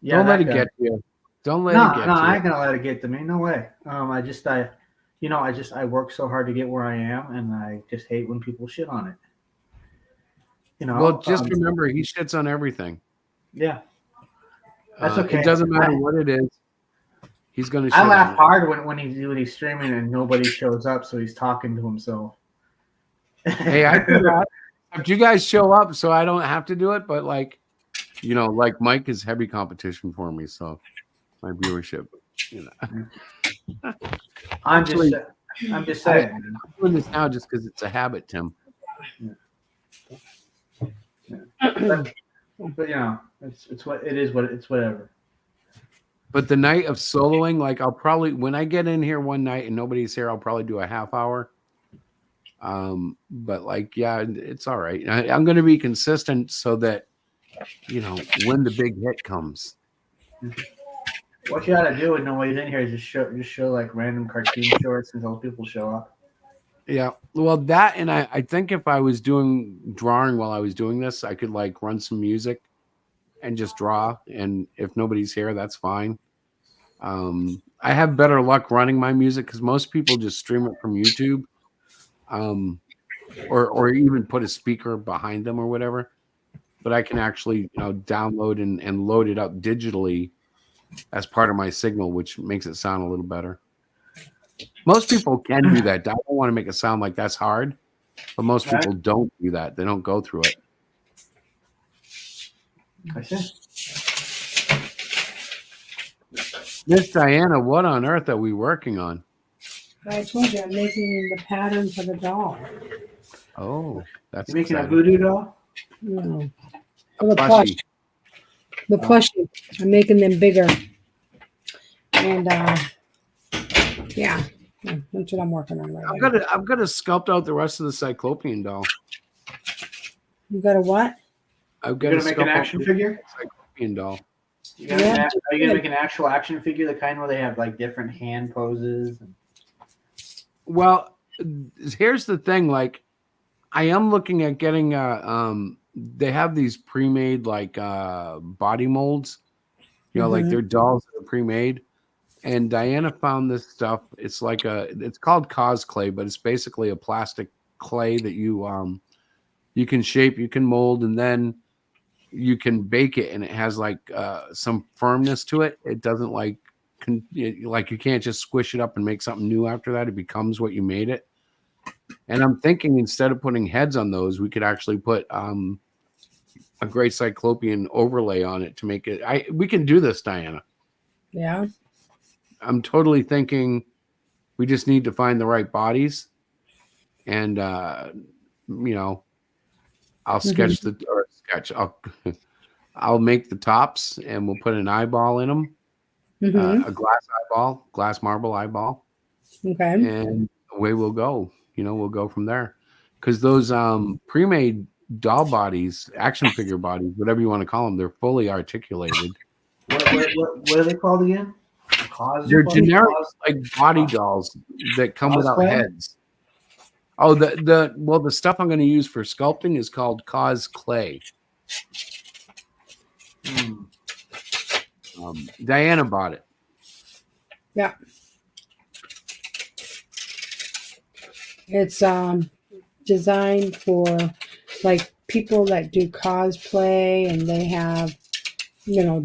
Yeah, Don't let that it guy. get to you. Don't let No, it get no, to I you. ain't gonna let it get to me. No way. I work so hard to get where I am, and I just hate when people shit on it. Well, just remember, he shits on everything. Yeah, that's okay. It doesn't matter what it is. He's going to shit I on laugh it. hard when he's streaming and nobody shows up, so he's talking to himself. Hey, I do that. If you guys show up, so I don't have to do it, but like Mike is heavy competition for me, so my viewership, I'm just saying. I'm doing this now just because it's a habit, Tim. But it's what it is. It's whatever. But the night of soloing, like I'll probably, when I get in here one night and nobody's here, I'll probably do a half hour. But like, yeah, it's all right. I'm going to be consistent so that, when the big hit comes. What you gotta do when nobody's in here is just show like random cartoon shorts until people show up. Yeah. Well, that, and I think if I was doing drawing while I was doing this, I could like run some music and just draw. And if nobody's here, that's fine. I have better luck running my music because most people just stream it from YouTube, or even put a speaker behind them or whatever. But I can actually download and load it up digitally as part of my signal, which makes it sound a little better. Most people can do that. I don't want to make it sound like that's hard, but most people don't do that. They don't go through it. I see. Miss Diana, what on earth are we working on? I told you I'm making the pattern for the doll. Oh, that's You making a exciting. voodoo doll? No. A For the plush. plushie. The plushie. I'm making them bigger. And yeah, that's what I'm working on right now. I'm gonna sculpt out the rest of the Cyclopean doll. You got a what? I've got You're to gonna make an action figure? Cyclopean doll. Are you gonna make an actual action figure, the kind where they have like different hand poses? Well, here's the thing. Like, I am looking at getting they have these pre-made like body molds, like they're dolls that are pre-made. And Diana found this stuff. It's like it's called cosplay, but it's basically a plastic clay that you can shape, you can mold, and then you can bake it, and it has like some firmness to it. It doesn't like you can't just squish it up and make something new after that. It becomes what you made it. And I'm thinking instead of putting heads on those, we could actually put a great Cyclopean overlay on it to make it. We can do this, Diana. Yeah. I'm totally thinking we just need to find the right bodies, and I'll sketch I'll make the tops, and we'll put an eyeball in them, a glass marble eyeball, Okay. and away we'll go. We'll go from there, because those pre-made doll bodies, action figure bodies, whatever you want to call them, they're fully articulated. What are they called again? They're generic like body dolls that come without Cosplay? heads. Oh, the stuff I'm going to use for sculpting is called cosplay. Diana bought it. Yeah. It's designed for like people that do cosplay and they have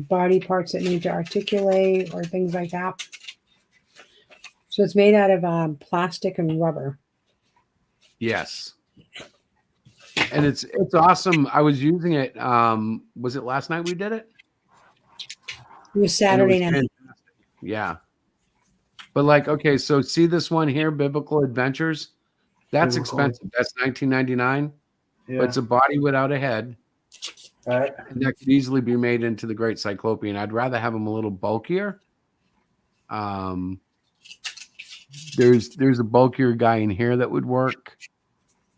body parts that need to articulate or things like that. So it's made out of plastic and rubber. Yes. And it's awesome. I was using it. Was it last night we did it? It was Saturday night. Fantastic. Yeah. But like, okay, so see this one here, Biblical Adventures? That's Biblical. expensive. That's $19.99. Yeah. But it's a body without a head. Right. and that could easily be made into the Great Cyclopean. I'd rather have them a little bulkier. There's a bulkier guy in here that would work,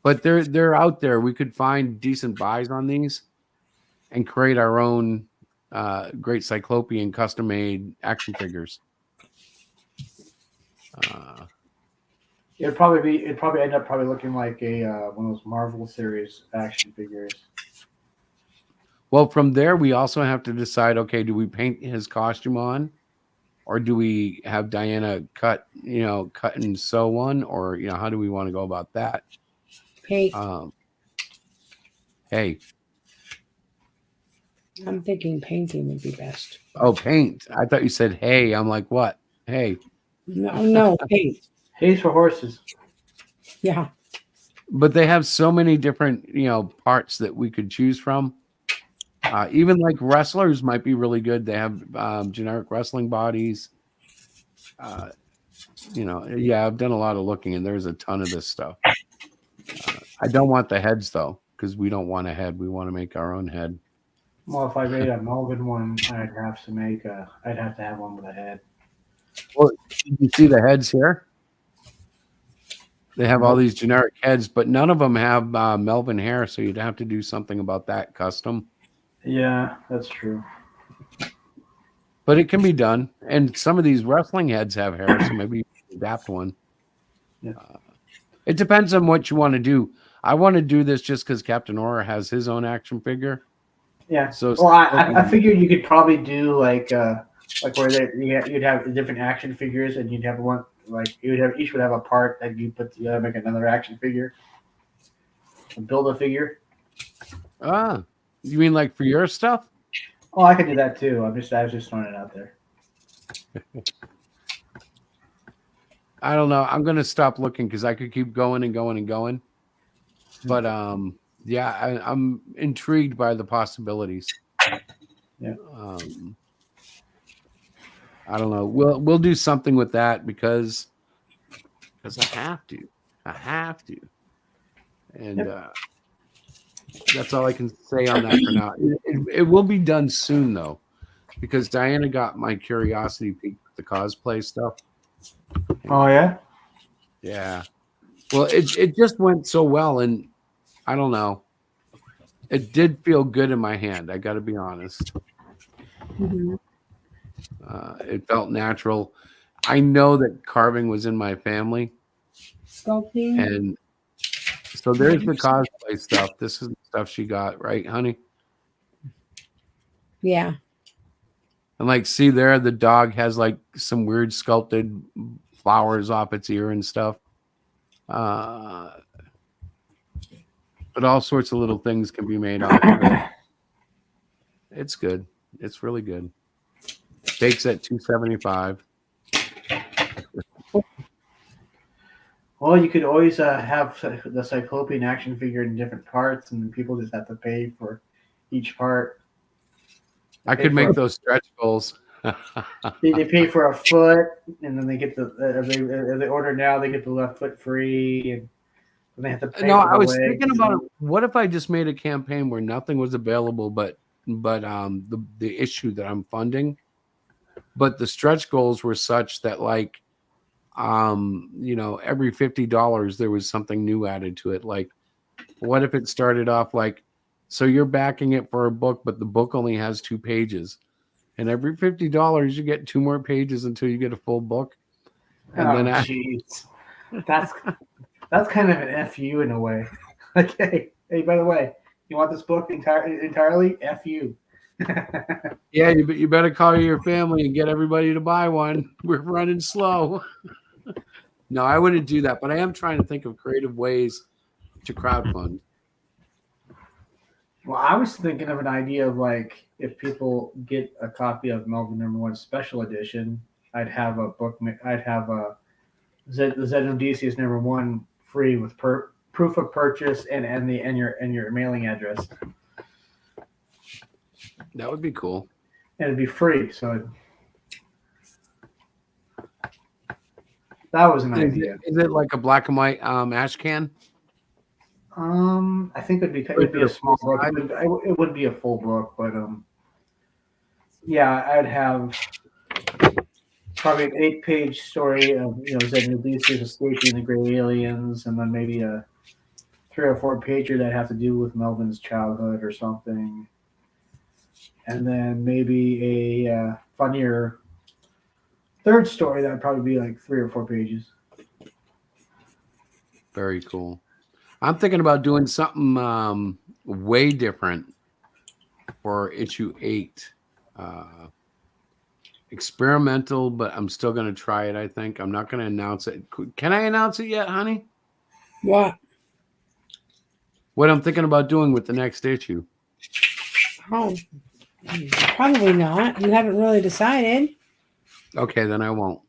but they're out there. We could find decent buys on these and create our own Great Cyclopean custom made action figures. It'd probably end up looking like a one of those Marvel series action figures. Well, from there, we also have to decide, okay, do we paint his costume on, or do we have Diana cut and sew one, or, how do we want to go about that? Paint. Hey, I'm thinking painting would be best. oh, paint. I thought you said, hey. I'm like, what? Hey. No, paint. Hayes for horses. Yeah. But they have so many different, parts that we could choose from. Even like wrestlers might be really good. They have generic wrestling bodies. Yeah, I've done a lot of looking, and there's a ton of this stuff. I don't want the heads though, because we don't want a head. We want to make our own head. Well, if I made a Melvin one, I'd have to have one with a head. Well, you see the heads here? They have all these generic heads, but none of them have Melvin hair, so you'd have to do something about that custom. Yeah, that's true. But it can be done. And some of these wrestling heads have hair, so maybe you can adapt one. Yeah. It depends on what you want to do. I want to do this just because Captain Aura has his own action figure. Yeah. So Well, I figured you could probably do like where you'd have different action figures, and you'd have one each would have a part that you put together, make another action figure, and build a figure. You mean like for your stuff? Oh, I could do that too. I was just throwing it out there. I don't know. I'm gonna stop looking because I could keep going and going and going. But yeah, I'm intrigued by the possibilities. Yeah. I don't know. We'll do something with that because I have to. And that's all I can say on that for now. It will be done soon though, because Diana got my curiosity piqued with the cosplay stuff. Oh yeah. Yeah. Well, it just went so well, and I don't know. It did feel good in my hand. I got to be honest. Mm-hmm. It felt natural. I know that carving was in my family, Sculpting. and so there's the cosplay stuff. This is the stuff she got, right, honey? Yeah. And like, see there, the dog has like some weird sculpted flowers off its ear and stuff. But all sorts of little things can be made off of it. It's good. It's really good. Takes at $275. Well, you could always have the Cyclopean action figure in different parts, and people just have to pay for each part. I could make those stretch goals. They pay for a foot, and then they get if they order now, they get the left foot free, and they have to pay. No, for the I was legs. thinking about it. What if I just made a campaign where nothing was available, but the issue that I'm funding, but the stretch goals were such that like, every $50 there was something new added to it. Like, what if it started off like, so you're backing it for a book, but the book only has 2 pages, and every $50 you get 2 more pages until you get a full book. And then jeez, that's kind of an FU in a way. Like, hey, by the way, you want this book entirely? FU. yeah, you better call your family and get everybody to buy one. We're running slow. No, I wouldn't do that, but I am trying to think of creative ways to crowdfund. Well, I was thinking of an idea of like, if people get a copy of Melvin #1 Special Edition, I'd have a book. I'd have the Xenodicius #1 free with proof of purchase and your mailing address. That would be cool. And it'd be free. So that was an idea. Is it like a black and white ash can? I think it would be a small book. It wouldn't be a full book, but yeah, I'd have probably an 8-page story of Zed and Ulysses escaping the gray aliens, and then maybe a 3 or 4 pager that have to do with Melvin's childhood or something, and then maybe a funnier third story that would probably be like 3 or 4 pages. Very cool. I'm thinking about doing something way different for issue 8. Experimental, but I'm still going to try it, I think. I'm not going to announce it. Can I announce it yet, honey? What? What I'm thinking about doing with the next issue. Oh, probably not. You haven't really decided. Okay, then I won't.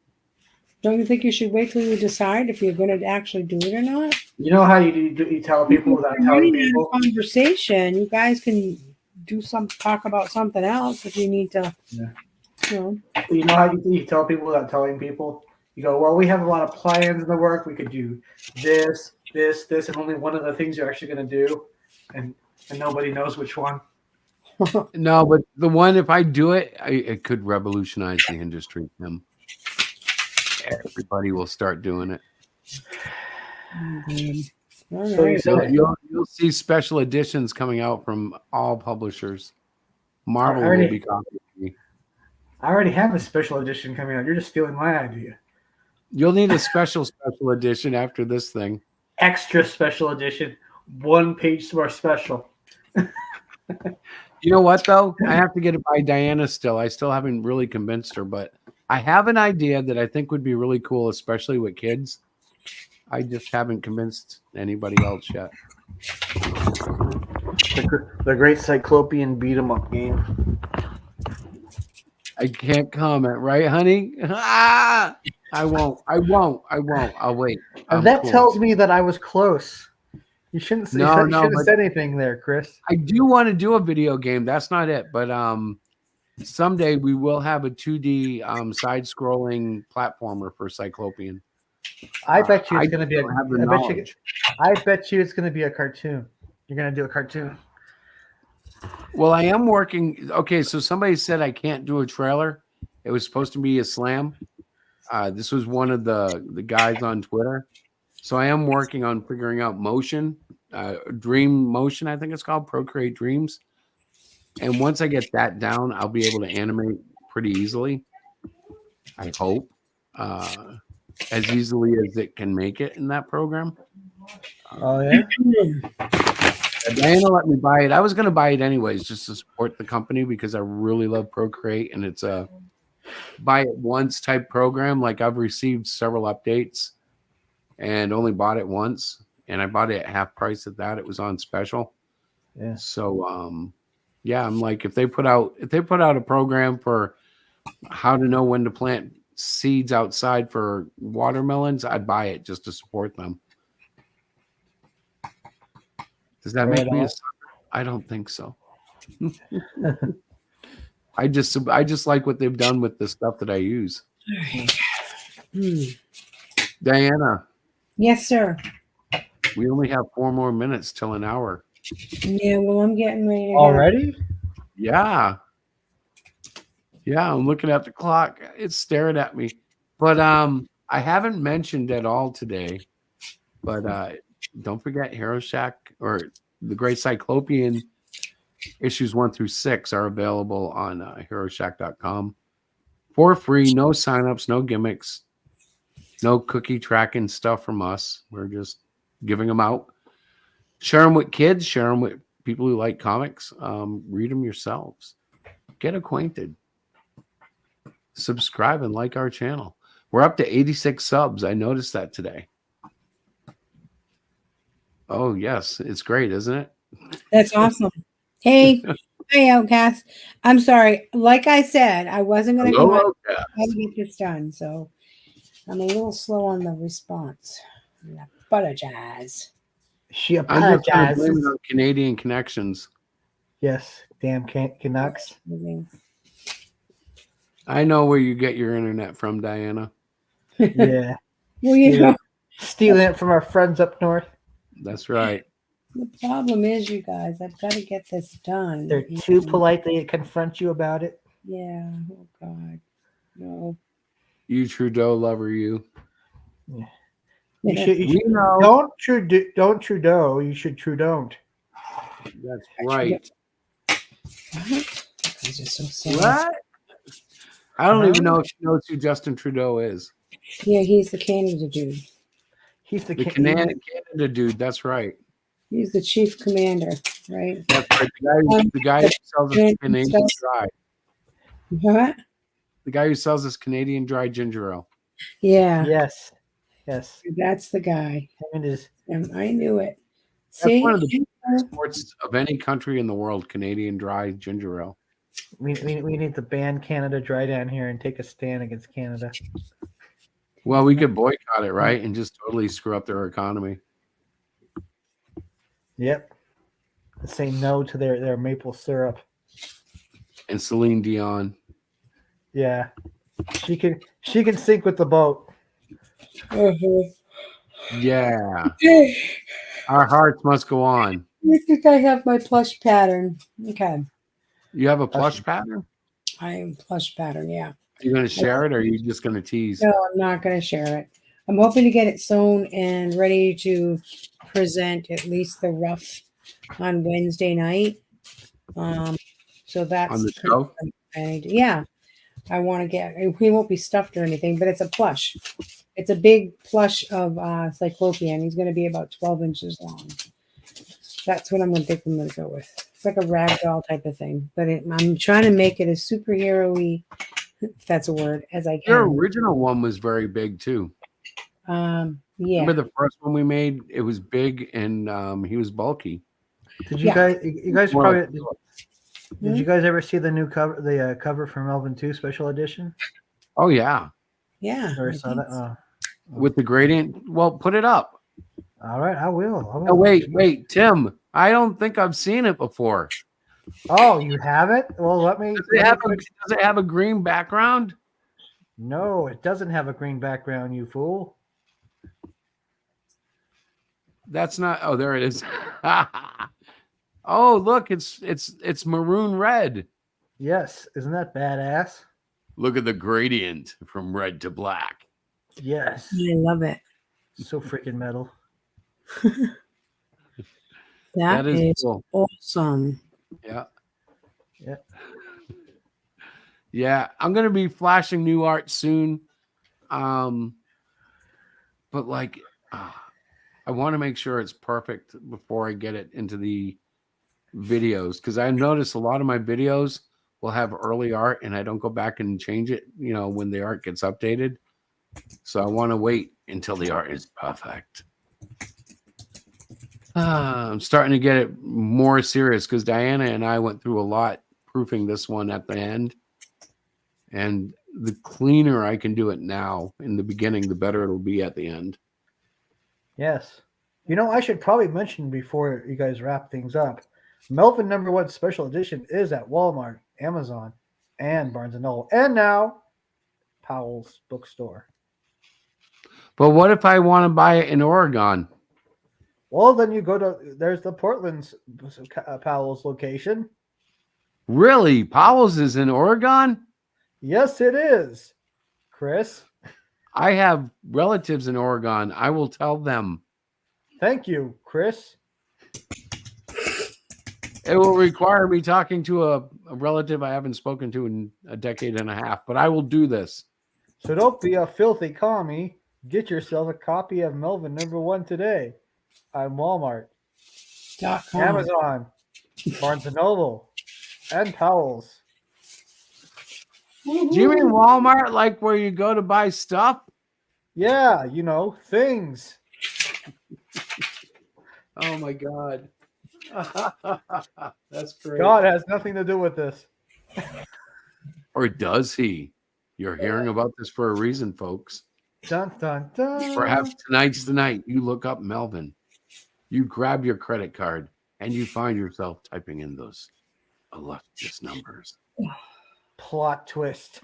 Don't you think you should wait till you decide if you're going to actually do it or not? You know how you tell people without telling people? Conversation. You guys can talk about something else if you need to. Yeah. You You know how you tell people without telling people? You go, well, we have a lot of plans in the work. We could do this, and only one of the things you're actually going to do, and nobody knows which one. No, but the one, if I do it, it could revolutionize the industry, Tim. Everybody will start doing it. All So you right. said You'll see special editions coming out from all publishers. Marvel will be copying me. I already have a special edition coming out. You're just stealing my idea. You'll need a special edition after this thing. Extra special edition, 1 page more special. You know what, though? I have to get it by Diana still. I still haven't really convinced her, but I have an idea that I think would be really cool, especially with kids. I just haven't convinced anybody else yet. The Great Cyclopean beat 'em up game. I can't comment, right, honey? Ah! I won't. I'll wait. I'm That cool. tells me that I was close. You shouldn't say, No, shouldn't but- said anything there, Chris. I do want to do a video game. That's not it, but someday we will have a 2D side-scrolling platformer for Cyclopean. I bet you I it's going to be don't have the I knowledge. bet you it's going to be a cartoon. You're going to do a cartoon. Well, I am working. Okay, so somebody said I can't do a trailer. It was supposed to be a slam. This was one of the guys on Twitter. So I am working on figuring out motion, Dream Motion, I think it's called, Procreate Dreams. And once I get that down, I'll be able to animate pretty easily. I hope. As easily as it can make it in that program. Oh, yeah? Diana let me buy it. I was going to buy it anyways, just to support the company because I really love Procreate, and it's a buy it once type program. Like I've received several updates and only bought it once, and I bought it at half price at that. It was on special. Yeah. So yeah, I'm like, if they put out a program for how to know when to plant seeds outside for watermelons, I'd buy it just to support them. Does that make me a sucker? I don't think so. I just like what they've done with the stuff that I use. Diana, Yes, sir. we only have 4 more minutes till an hour. Yeah, well, I'm getting ready to go. Already? Yeah. Yeah, I'm looking at the clock. It's staring at me. But I haven't mentioned at all today. But don't forget Hero Shack or the Great Cyclopean issues 1 through 6 are available on HeroShack.com for free. No signups, no gimmicks, no cookie tracking stuff from us. We're just giving them out. Share them with kids. Share them with people who like comics. Read them yourselves. Get acquainted. Subscribe and like our channel. We're up to 86 subs. I noticed that today. Oh, yes. It's great, isn't it? That's awesome. Hey, hi, Outcast. I'm sorry. Like I said, I wasn't going to come Hello, up. Outcast. I had to get this done, so I'm a little slow on the response. I apologize. She I'm just gonna apologizes. blame it on Canadian connections. Yes, damn Canucks. I know where you get your internet from, Diana. Yeah. Well, you know, Stealing it from our friends up north. That's right. The problem is, you guys, I've got to get this done. They're too polite. They confront you about it. Yeah. Oh God. No. You Trudeau lover, you. You should. You We should know. don't Trudeau. You should Trudeau. That's right. What? These are so sad. What? I don't even know if she knows who Justin Trudeau is. Yeah, he's the Canada dude. He's the The king. Canada dude. That's right. He's the chief commander, right? That's right. The guy who sells us Canadian dry. What? The guy who sells us Canadian dry ginger ale. Yeah, Yes. Yes. that's the guy. And his And I knew it. That's See, one of the exports of any country in the world. Canadian dry ginger ale. we need to ban Canada Dry down here and take a stand against Canada. Well, we could boycott it, right, and just totally screw up their economy. Yep. Say no to their maple syrup. And Celine Dion. Yeah. She can sink with the boat. uh-huh. Yeah, our hearts must go on. I think I have my plush pattern. Okay, You have a plush pattern? I am plush pattern. Yeah. Are you going to share it, or are you just going to tease? No, I'm not going to share it. I'm hoping to get it sewn and ready to present at least the rough on Wednesday night. So that's On the show? yeah. I want to get. He won't be stuffed or anything, but it's a plush. It's a big plush of Cyclopean. He's going to be about 12 inches long. That's what I'm going to think I'm going to go with. It's like a ragdoll type of thing, but I'm trying to make it as superhero-y, if that's a word, as I Your can. original one was very big too. Yeah. Remember the first one we made? It was big and he was bulky. Did you Yeah. guys? You guys More probably. like- Did you guys ever see the new cover, the cover for Melvin 2 special edition? Oh yeah, Yeah. Never I saw think that. so. with the gradient. Well, put it up. All right, I will. Oh wait, Tim. I don't think I've seen it before. Oh, you haven't? Well, let me. Does it have a green background? No, it doesn't have a green background, you fool. That's not. Oh, there it is. Oh, look, it's maroon red. Yes, isn't that badass? Look at the gradient from red to black. Yes, I love it. so freaking metal. That is cool. awesome. Yeah. Yeah. Yeah, I'm gonna be flashing new art soon. But like I want to make sure it's perfect before I get it into the videos, because I notice a lot of my videos will have early art and I don't go back and change it, when the art gets updated. So I want to wait until the art is perfect. I'm starting to get it more serious because Diana and I went through a lot proofing this one at the end. And the cleaner I can do it now in the beginning, the better it'll be at the end. Yes. I should probably mention before you guys wrap things up, Melvin #1 special edition is at Walmart, Amazon, and Barnes & Noble, and now Powell's bookstore. But what if I want to buy it in Oregon? Well, then you go there's the Portland's Powell's location. Really? Powell's is in Oregon? Yes, it is, Chris. I have relatives in Oregon. I will tell them. Thank you, Chris. It will require me talking to a relative I haven't spoken to in a decade and a half, but I will do this. So don't be a filthy commie. Get yourself a copy of Melvin #1 today on Walmart, .com. Amazon, Barnes & Noble, and Powell's. Do you mean Walmart, like where you go to buy stuff? Yeah, things. Oh my God. That's great. God has nothing to do with this. Or does he? You're hearing about this for a reason, folks. Dun, dun, dun. Perhaps tonight's the night you look up Melvin. You grab your credit card and you find yourself typing in those illustrious numbers. Plot twist.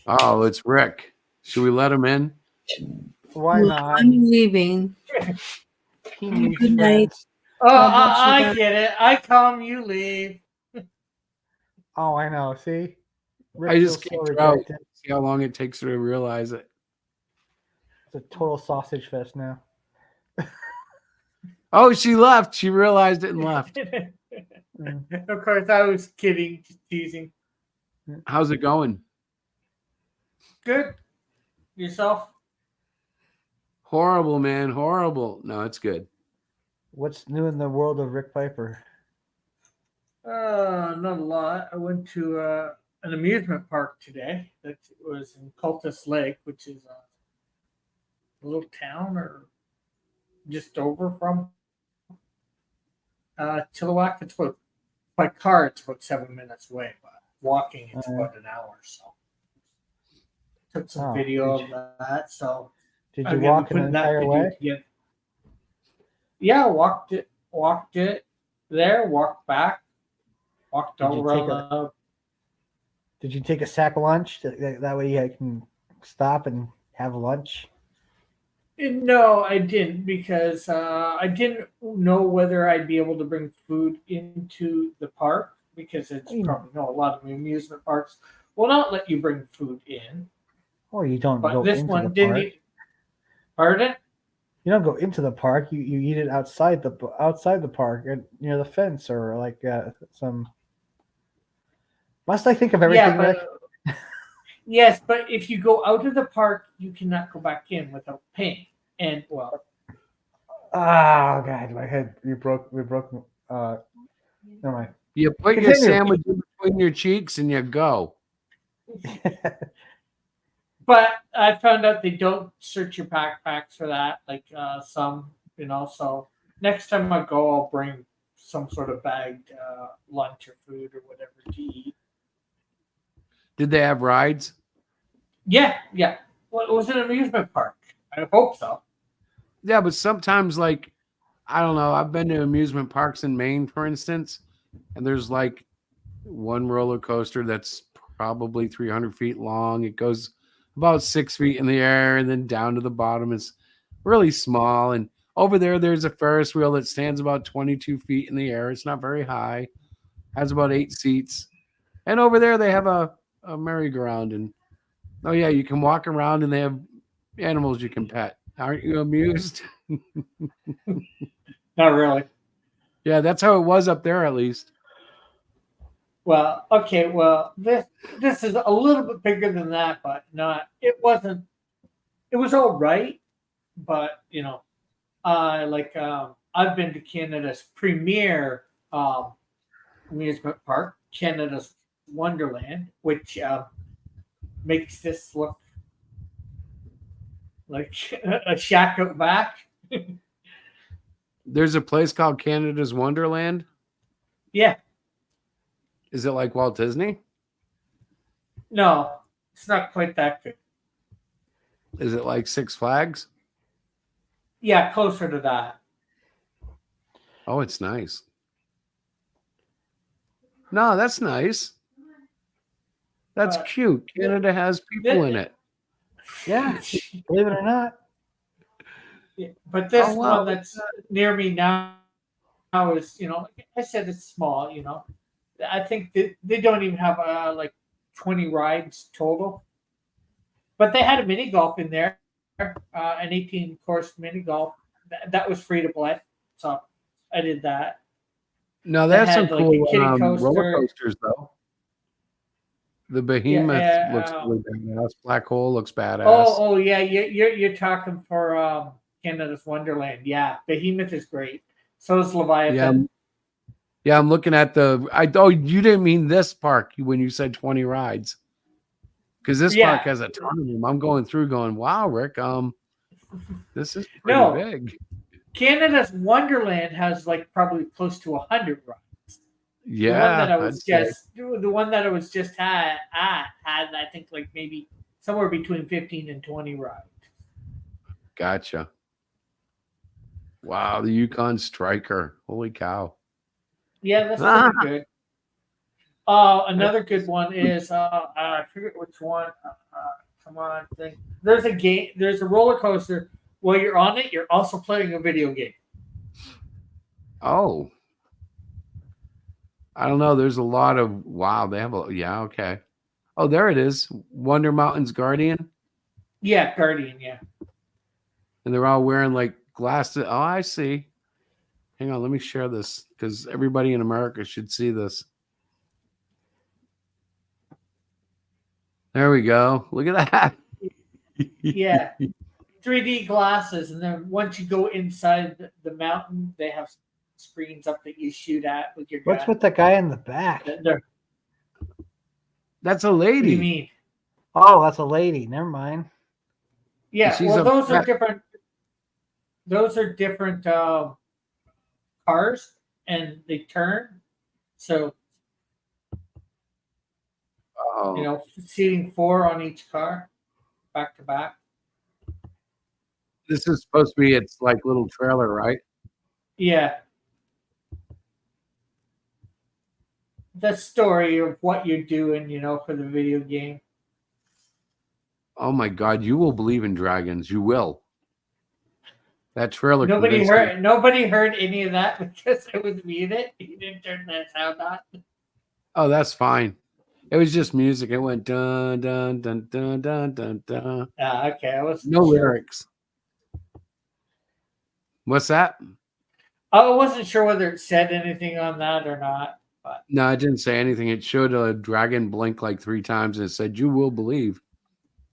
Oh, it's Rick. Should we let him in? Why Well, not? I'm leaving. teenage Good night. friends. Oh, God bless you I guys. get it. I come, you leave. Oh, I know. See, I just feels kicked her out. rejected. See how long it takes her to realize it. It's a total sausage fest now. Oh, she left. She realized it and left. Of course, I was kidding, just teasing. How's it going? Good. Yourself? Horrible, man. Horrible. No, it's good. What's new in the world of Rick Piper? Not a lot. I went to an amusement park today. That was in Cultus Lake, which is a little town or just over from Chilliwack. It's about by car. It's about 7 minutes away, but walking it's about an hour. So took some Oh, video did of that. So Did I'm you gonna walk be an putting that entire video way? together. Yeah, walked it there, walked back, walked Did all you around take the. Did you take a sack lunch? That way you can stop and have lunch. No, I didn't because I didn't know whether I'd be able to bring food into the park because it's probably a lot of amusement parks will not let you bring food in. Or you don't But go this into one the didn't. park. Pardon? You don't go into the park. You eat it outside the park, near the fence, or like some. Must I think of everything? Yeah, Rick? but, yes, but if you go out of the park, you cannot go back in without paying. And well, Oh God, my head. We broke. Never mind. You put your Continue. sandwich in between your cheeks and you go. but I found out they don't search your backpacks for that, like some, So next time I go, I'll bring some sort of bagged lunch or food or whatever to eat. Did they have rides? Yeah. Well, it was an amusement park. I hope so. Yeah, but sometimes, like, I don't know. I've been to amusement parks in Maine, for instance, and there's like one roller coaster that's probably 300 feet long. It goes about 6 feet in the air, and then down to the bottom is really small. And over there, there's a Ferris wheel that stands about 22 feet in the air. It's not very high, has about 8 seats. And over there, they have a merry-go-round. And oh, yeah, you can walk around, and they have animals you can pet. Aren't you amused? Not really. Yeah, that's how it was up there, at least. Well, okay. Well, this is a little bit bigger than that, but not. It wasn't. It was all right, but I've been to Canada's premier amusement park, Canada's Wonderland, which makes this look like a shack out back. There's a place called Canada's Wonderland. Yeah. Is it like Walt Disney? No, it's not quite that good. Is it like Six Flags? Yeah, closer to that. Oh, it's nice. No, that's nice. That's cute. Canada has people in it. Yeah, believe it or not. Yeah, but this Oh, wow. one that's near me now is, like I said, it's small. I think they don't even have like 20 rides total. But they had a mini golf in there, an 18-course mini golf. That was free to play, so I did that. No, They that's some had, like, a cool kiddie roller coaster. coasters, though. The Behemoth Yeah, looks really badass. Black Hole looks badass. Oh yeah, you're talking for Canada's Wonderland. Yeah, Behemoth is great. So is Leviathan. Yeah, I'm looking at you didn't mean this park when you said 20 rides. Because this Yeah. park has a ton of them. I'm going through going, wow, Rick, this is pretty No. big. Canada's Wonderland has like probably close to 100 rides. Yeah. The one that I was just had I think like maybe somewhere between 15 and 20 rides. Gotcha. Wow, the Yukon Striker. Holy cow. Yeah, that's pretty good. Another good one is I forget which one. Come on, think. There's a roller coaster. While you're on it, you're also playing a video game. Oh, I don't know. There's a lot of wow. They have a yeah. Okay. Oh, there it is. Wonder Mountain's Guardian, Yeah, Guardian. Yeah. and they're all wearing like glasses. Oh, I see. Hang on, let me share this because everybody in America should see this. There we go. Look at that. Yeah. 3D glasses, and then once you go inside the mountain, they have screens up that you shoot at with your gun. What's with the guy in the back? They're- That's a What do you lady. mean? Oh, that's a lady. Never mind. Yeah, She's well, a- those are different. Those are different cars, and they turn. So Oh, seating 4 on each car, back to back. this is supposed to be its like little trailer, right? Yeah. The story of what you're doing, for the video game. Oh my God, you will believe in dragons. You will. That trailer. Nobody convinced me. heard. Nobody heard any of that because it was muted. You didn't turn that sound on. Oh, that's fine. It was just music. It went dun dun dun dun dun dun dun. Okay, I was No lyrics. What's that? I wasn't sure whether it said anything on that or not. But No, I didn't say anything. It showed a dragon blink like 3 times and it said, "You will believe."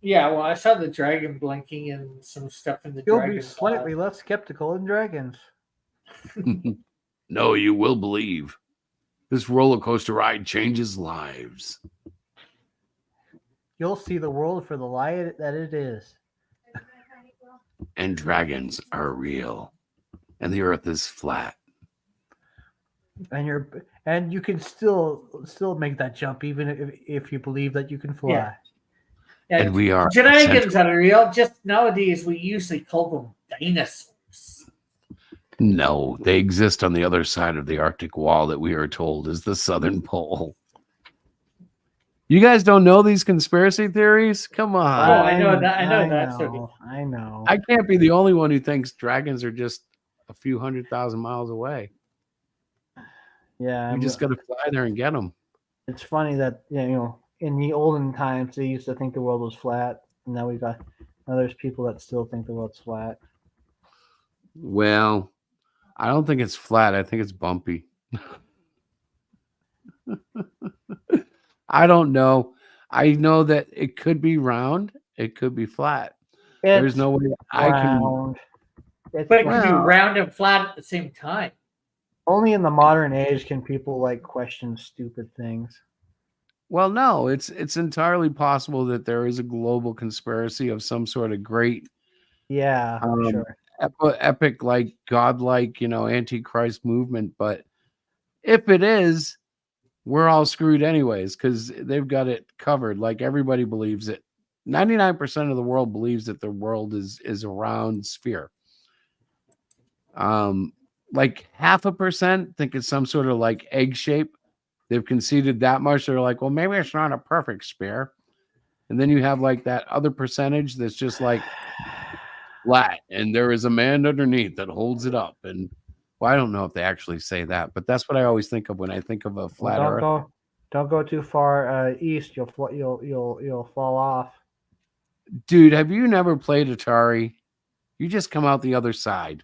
yeah, well, I saw the dragon blinking and some stuff in the You'll dragon. be slightly less skeptical in dragons. No, you will believe. This roller coaster ride changes lives. You'll see the world for the lie that it is. And dragons are real. And the earth is flat. And you can still make that jump even if you believe that you can fly. Yeah. Yeah, And we are shenanigans are real. Just nowadays, we usually call them dinosaurs. No, they exist on the other side of the Arctic wall that we are told is the southern pole. You guys don't know these conspiracy theories? Come on. I know that. I know that. So I know. I can't be the only one who thinks dragons are just a few 100,000 miles away. Yeah, We just got to fly there and get them. it's funny that in the olden times they used to think the world was flat, and now there's people that still think the world's flat. Well, I don't think it's flat. I think it's bumpy. I don't know. I know that it could be round. It could be flat. There's It's no way I can. round. It's but it can be Well- round and flat at the same time. only in the modern age can people question stupid things. Well, no, it's entirely possible that there is a global conspiracy of some sort of great Yeah, for sure. epic, like godlike, antichrist movement. But if it is, we're all screwed anyways because they've got it covered. Like everybody believes it. 99% of the world believes that the world is a round sphere. Like 0.5% think it's some sort of like egg shape. They've conceded that much. They're like, well, maybe it's not a perfect sphere. And then you have like that other percentage that's just like flat, and there is a man underneath that holds it up. And well, I don't know if they actually say that, but that's what I always think of when I think of a flat Earth. Don't go too far east. You'll fall off. Dude, have you never played Atari? You just come out the other side.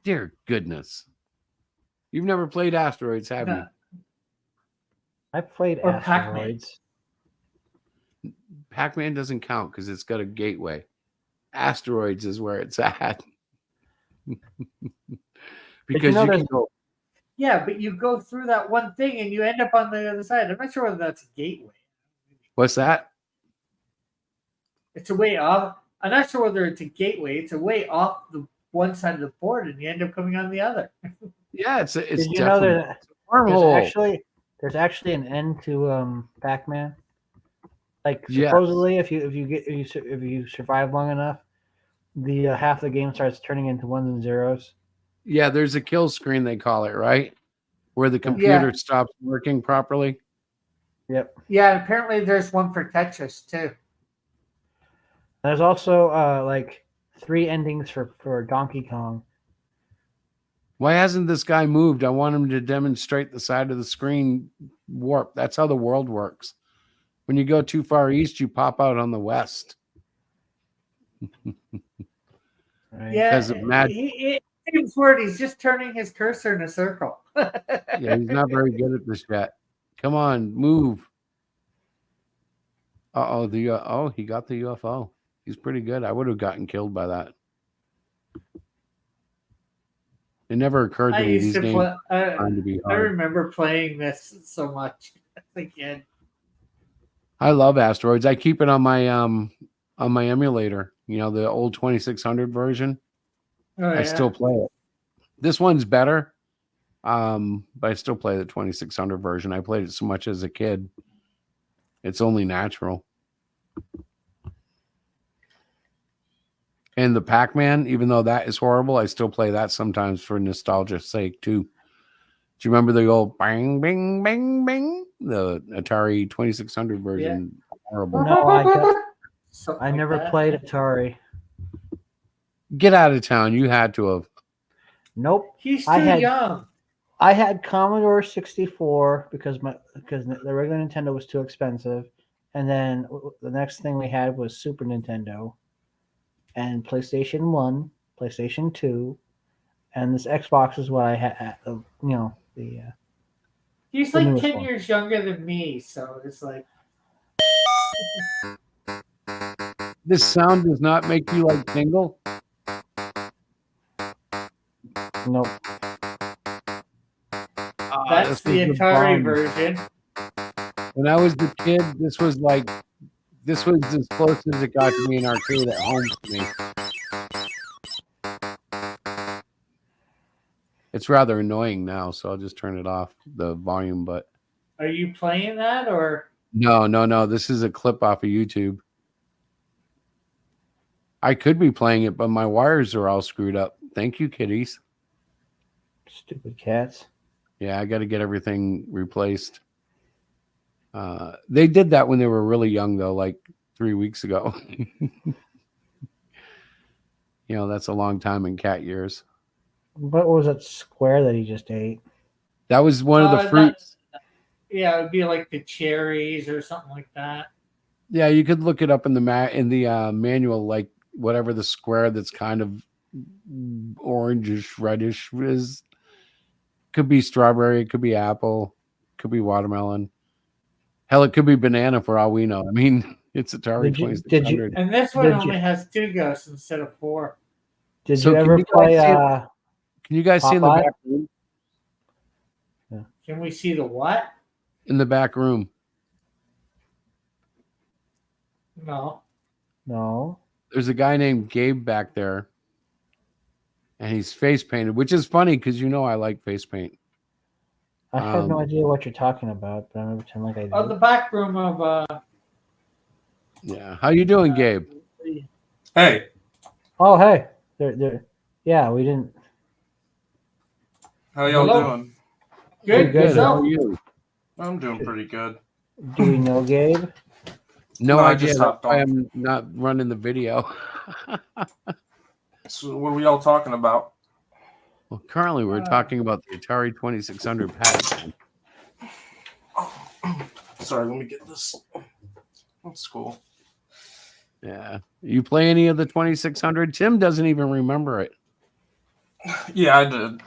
Dear goodness. You've never played Asteroids, have you? No. I played Or Pac-Man. Asteroids. Pac-Man doesn't count because it's got a gateway. Asteroids is where it's at. Because you can go. Yeah, but you go through that one thing and you end up on the other side. I'm not sure whether that's a gateway. What's that? It's a way off. I'm not sure whether it's a gateway. It's a way off the one side of the board, and you end up coming on the other. Yeah, it's Did you definitely know it's a wormhole. there's actually an end to Pac-Man? Like Yes. supposedly, if you survive long enough, the half the game starts turning into ones and zeros. Yeah, there's a kill screen, they call it, right? Where the computer stops working properly. Yep. Yeah, apparently there's one for Tetris too. There's also 3 endings for Donkey Kong. Why hasn't this guy moved? I want him to demonstrate the side of the screen warp. That's how the world works. When you go too far east, you pop out on the west. Right? Yeah, Because of magic. it seems weird. He's just turning his cursor in a circle. Yeah, he's not very good at this yet. Come on, move. Uh-oh, he got the UFO. He's pretty good. I would have gotten killed by that. It never occurred to I me used these to games play. are trying to be I hard. remember playing this so much as a kid. I love Asteroids. I keep it on my emulator. You know, the old 2600 version. Oh, I still play it. This one's better. But I still play the 2600 version. I played it so much as a kid. It's only natural. And the Pac-Man, even though that is horrible, I still play that sometimes for nostalgia's sake too. Do you remember the old bang, bang, bang, bang? The Atari 2600 version. Horrible. No, Something I like never that. played Atari. Get out of town. You had to have. Nope. He's too I had- young. I had Commodore 64 because the regular Nintendo was too expensive, and then the next thing we had was Super Nintendo, and PlayStation 1, PlayStation 2, and this Xbox is what I had. He's the like newest 10 one. years younger than me, so it's like This sound does not make you like tingle. Nope. that's this the was Atari bomb. version. When I was a kid, this was as close as it got to me in arcade at home for me. It's rather annoying now, so I'll just turn it off, the volume. But Are you playing that or? no, this is a clip off of YouTube. I could be playing it, but my wires are all screwed up. Thank you, kitties. Stupid cats. Yeah, I got to get everything replaced. They did that when they were really young, though, like 3 weeks ago. That's a long time in cat years. What was that square that he just ate? That was one of the fruits. Yeah, it would be like the cherries or something like that. Yeah, you could look it up in the manual, like whatever the square that's kind of orangish, reddish is. Could be strawberry, it could be apple, could be watermelon. Hell, it could be banana for all we know. I mean, it's Atari Did you- 2600. And this one Did you- only has 2 ghosts instead of 4. Did So you can ever you guys play? see Can you guys see in the Popeye? back room? Can we see the what? In the back room. No. No. There's a guy named Gabe back there. And he's face painted, which is funny because I like face paint. I have no Um, idea what you're talking about, but I'm gonna pretend like I do. Oh, the back room of Yeah. How you doing, Gabe? Hey, Oh, hey. They're. Yeah, we didn't. how y'all Hello. doing? good. good. How Yourself? are you? I'm doing pretty good. Do we know Gabe? No No, I idea. just That's hopped why on. I'm not running the video. So what were y'all talking about? Well, currently we're talking about the Atari 2600 patent. Sorry, let me get this. That's cool. Yeah. You play any of the 2600? Tim doesn't even remember it. Yeah, I did.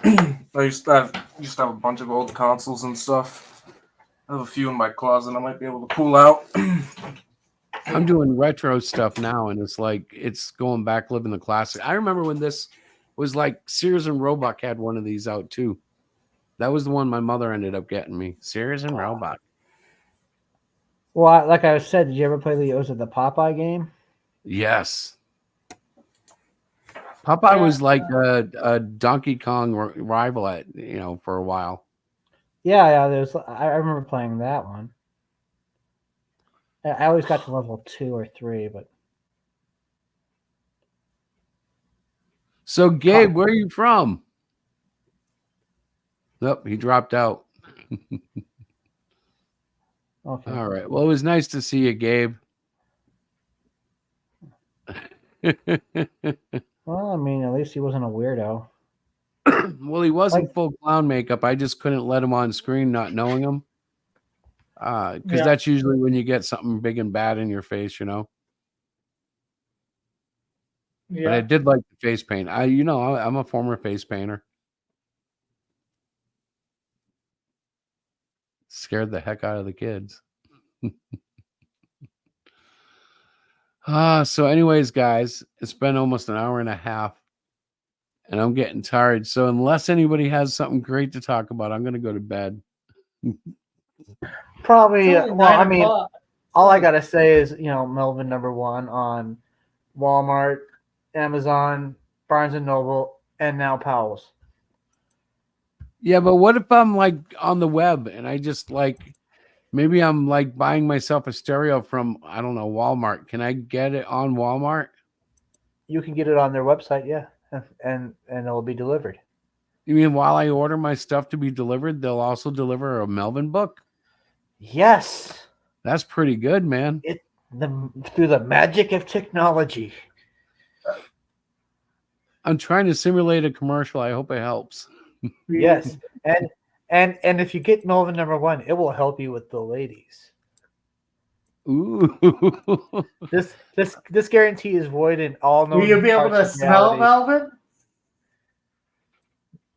I used to have a bunch of old consoles and stuff. I have a few in my closet I might be able to pull out. I'm doing retro stuff now, and it's going back living the classic. I remember when this was like Sears and Roebuck had one of these out too. That was the one my mother ended up getting me. Sears and Roebuck. Well, like I said, did you ever play the Popeye game? Yes. Popeye was like a Donkey Kong rival for a while. Yeah. I remember playing that one. I always got to level 2 or 3, but So, Gabe, where are you from? Nope, he dropped out. okay. All right. Well, it was nice to see you, Gabe. Well, I mean, at least he wasn't a weirdo. Well, he wasn't full clown makeup. I just couldn't let him on screen, not knowing him. Because Yeah. that's usually when you get something big and bad in your face, you know. But I Yeah. did like the face paint. I'm a former face painter. Scared the heck out of the kids. So anyways, guys, it's been almost an hour and a half and I'm getting tired. So unless anybody has something great to talk about, I'm going to go to bed. Probably. It's only Well, I 9 mean, o'clock. all I gotta say is, Melvin #1 on Walmart, Amazon, Barnes and Noble, and now Powell's. Yeah, but what if I'm like on the web and I just like maybe I'm like buying myself a stereo from, I don't know, Walmart. Can I get it on Walmart? You can get it on their website, yeah, and it'll be delivered. You mean while I order my stuff to be delivered, they'll also deliver a Melvin book? Yes, That's pretty good, man. through the magic of technology. I'm trying to simulate a commercial. I hope it helps. Yes, and if you get Melvin #1, it will help you with the ladies. Ooh. This guarantee is void in all known. Will you be able to parts of smell reality. Melvin?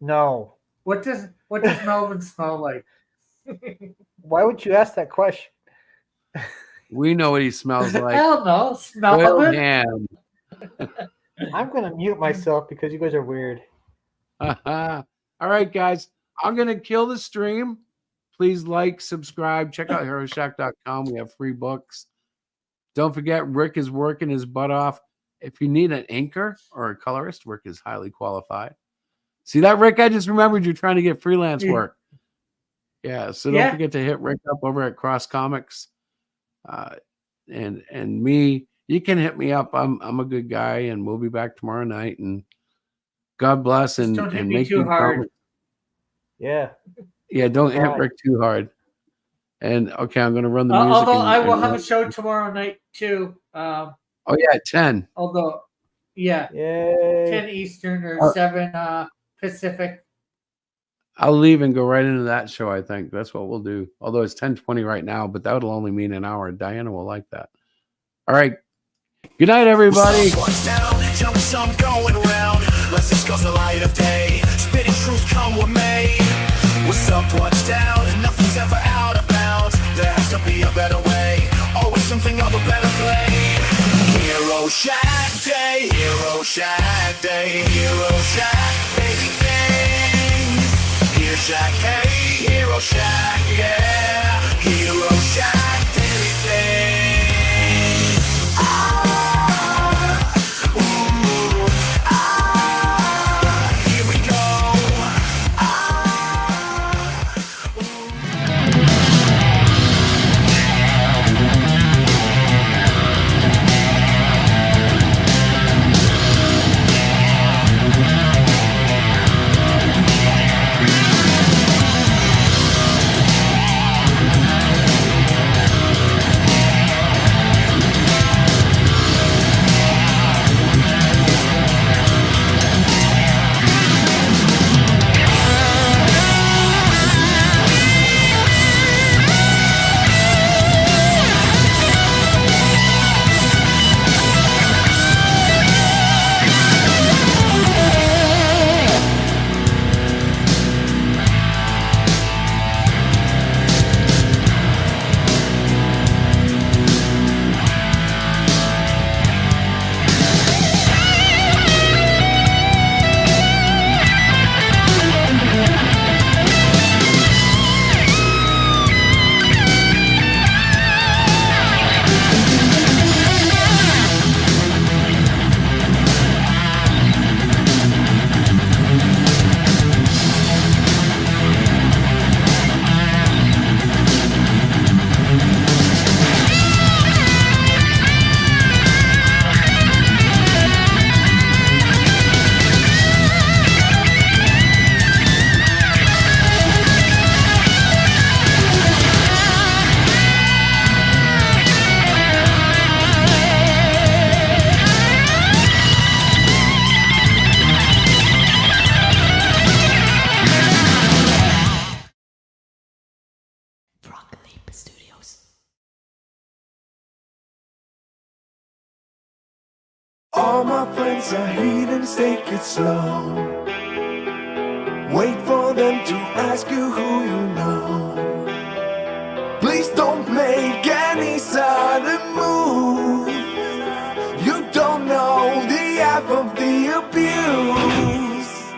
No. What does Melvin smell like? Why would you ask that question? We know what he smells like. Hell no, Boiled Melvin. ham. I'm gonna mute myself because you guys are weird. All right, guys. I'm going to kill the stream. Please like, subscribe. Check out HeroShack.com. We have free books. Don't forget, Rick is working his butt off. If you need an inker or a colorist, Rick is highly qualified. See that, Rick? I just remembered you're trying to get freelance work. Yeah, so don't forget to hit Rick up over at Cross Comics. And me, you can hit me up. I'm a good guy, and we'll be back tomorrow night. And God bless and, Don't hit and me make too good hard. comments. Yeah. Yeah, don't hit Right. Rick too hard. And okay, I'm going to run the music. Although and- I will and have run- a show tomorrow night too. Oh yeah, 10. Although, yeah, Yay. 10 Eastern or 7 Pacific. I'll leave and go right into that show. I think that's what we'll do. Although it's 10:20 right now, but that'll only mean an hour. Diana will like that. All right. Good night, everybody. What's down? Tell me something going round. Let's discuss the light of day. Spitting truth, come with me. What's up, what's down? Nothing's ever out of bounds. There has to be a better way. Always something of a better play. Hero Shack Day, Hero Shack Day, Hero Shack, baby things. Hero Shack, hey, Hero Shack, yeah. Hero Shack, daily things. Here we go. All my friends are heathens, take it slow. Wait for them to ask you who you know. Please don't make any sudden move. You don't know the half of the appeal.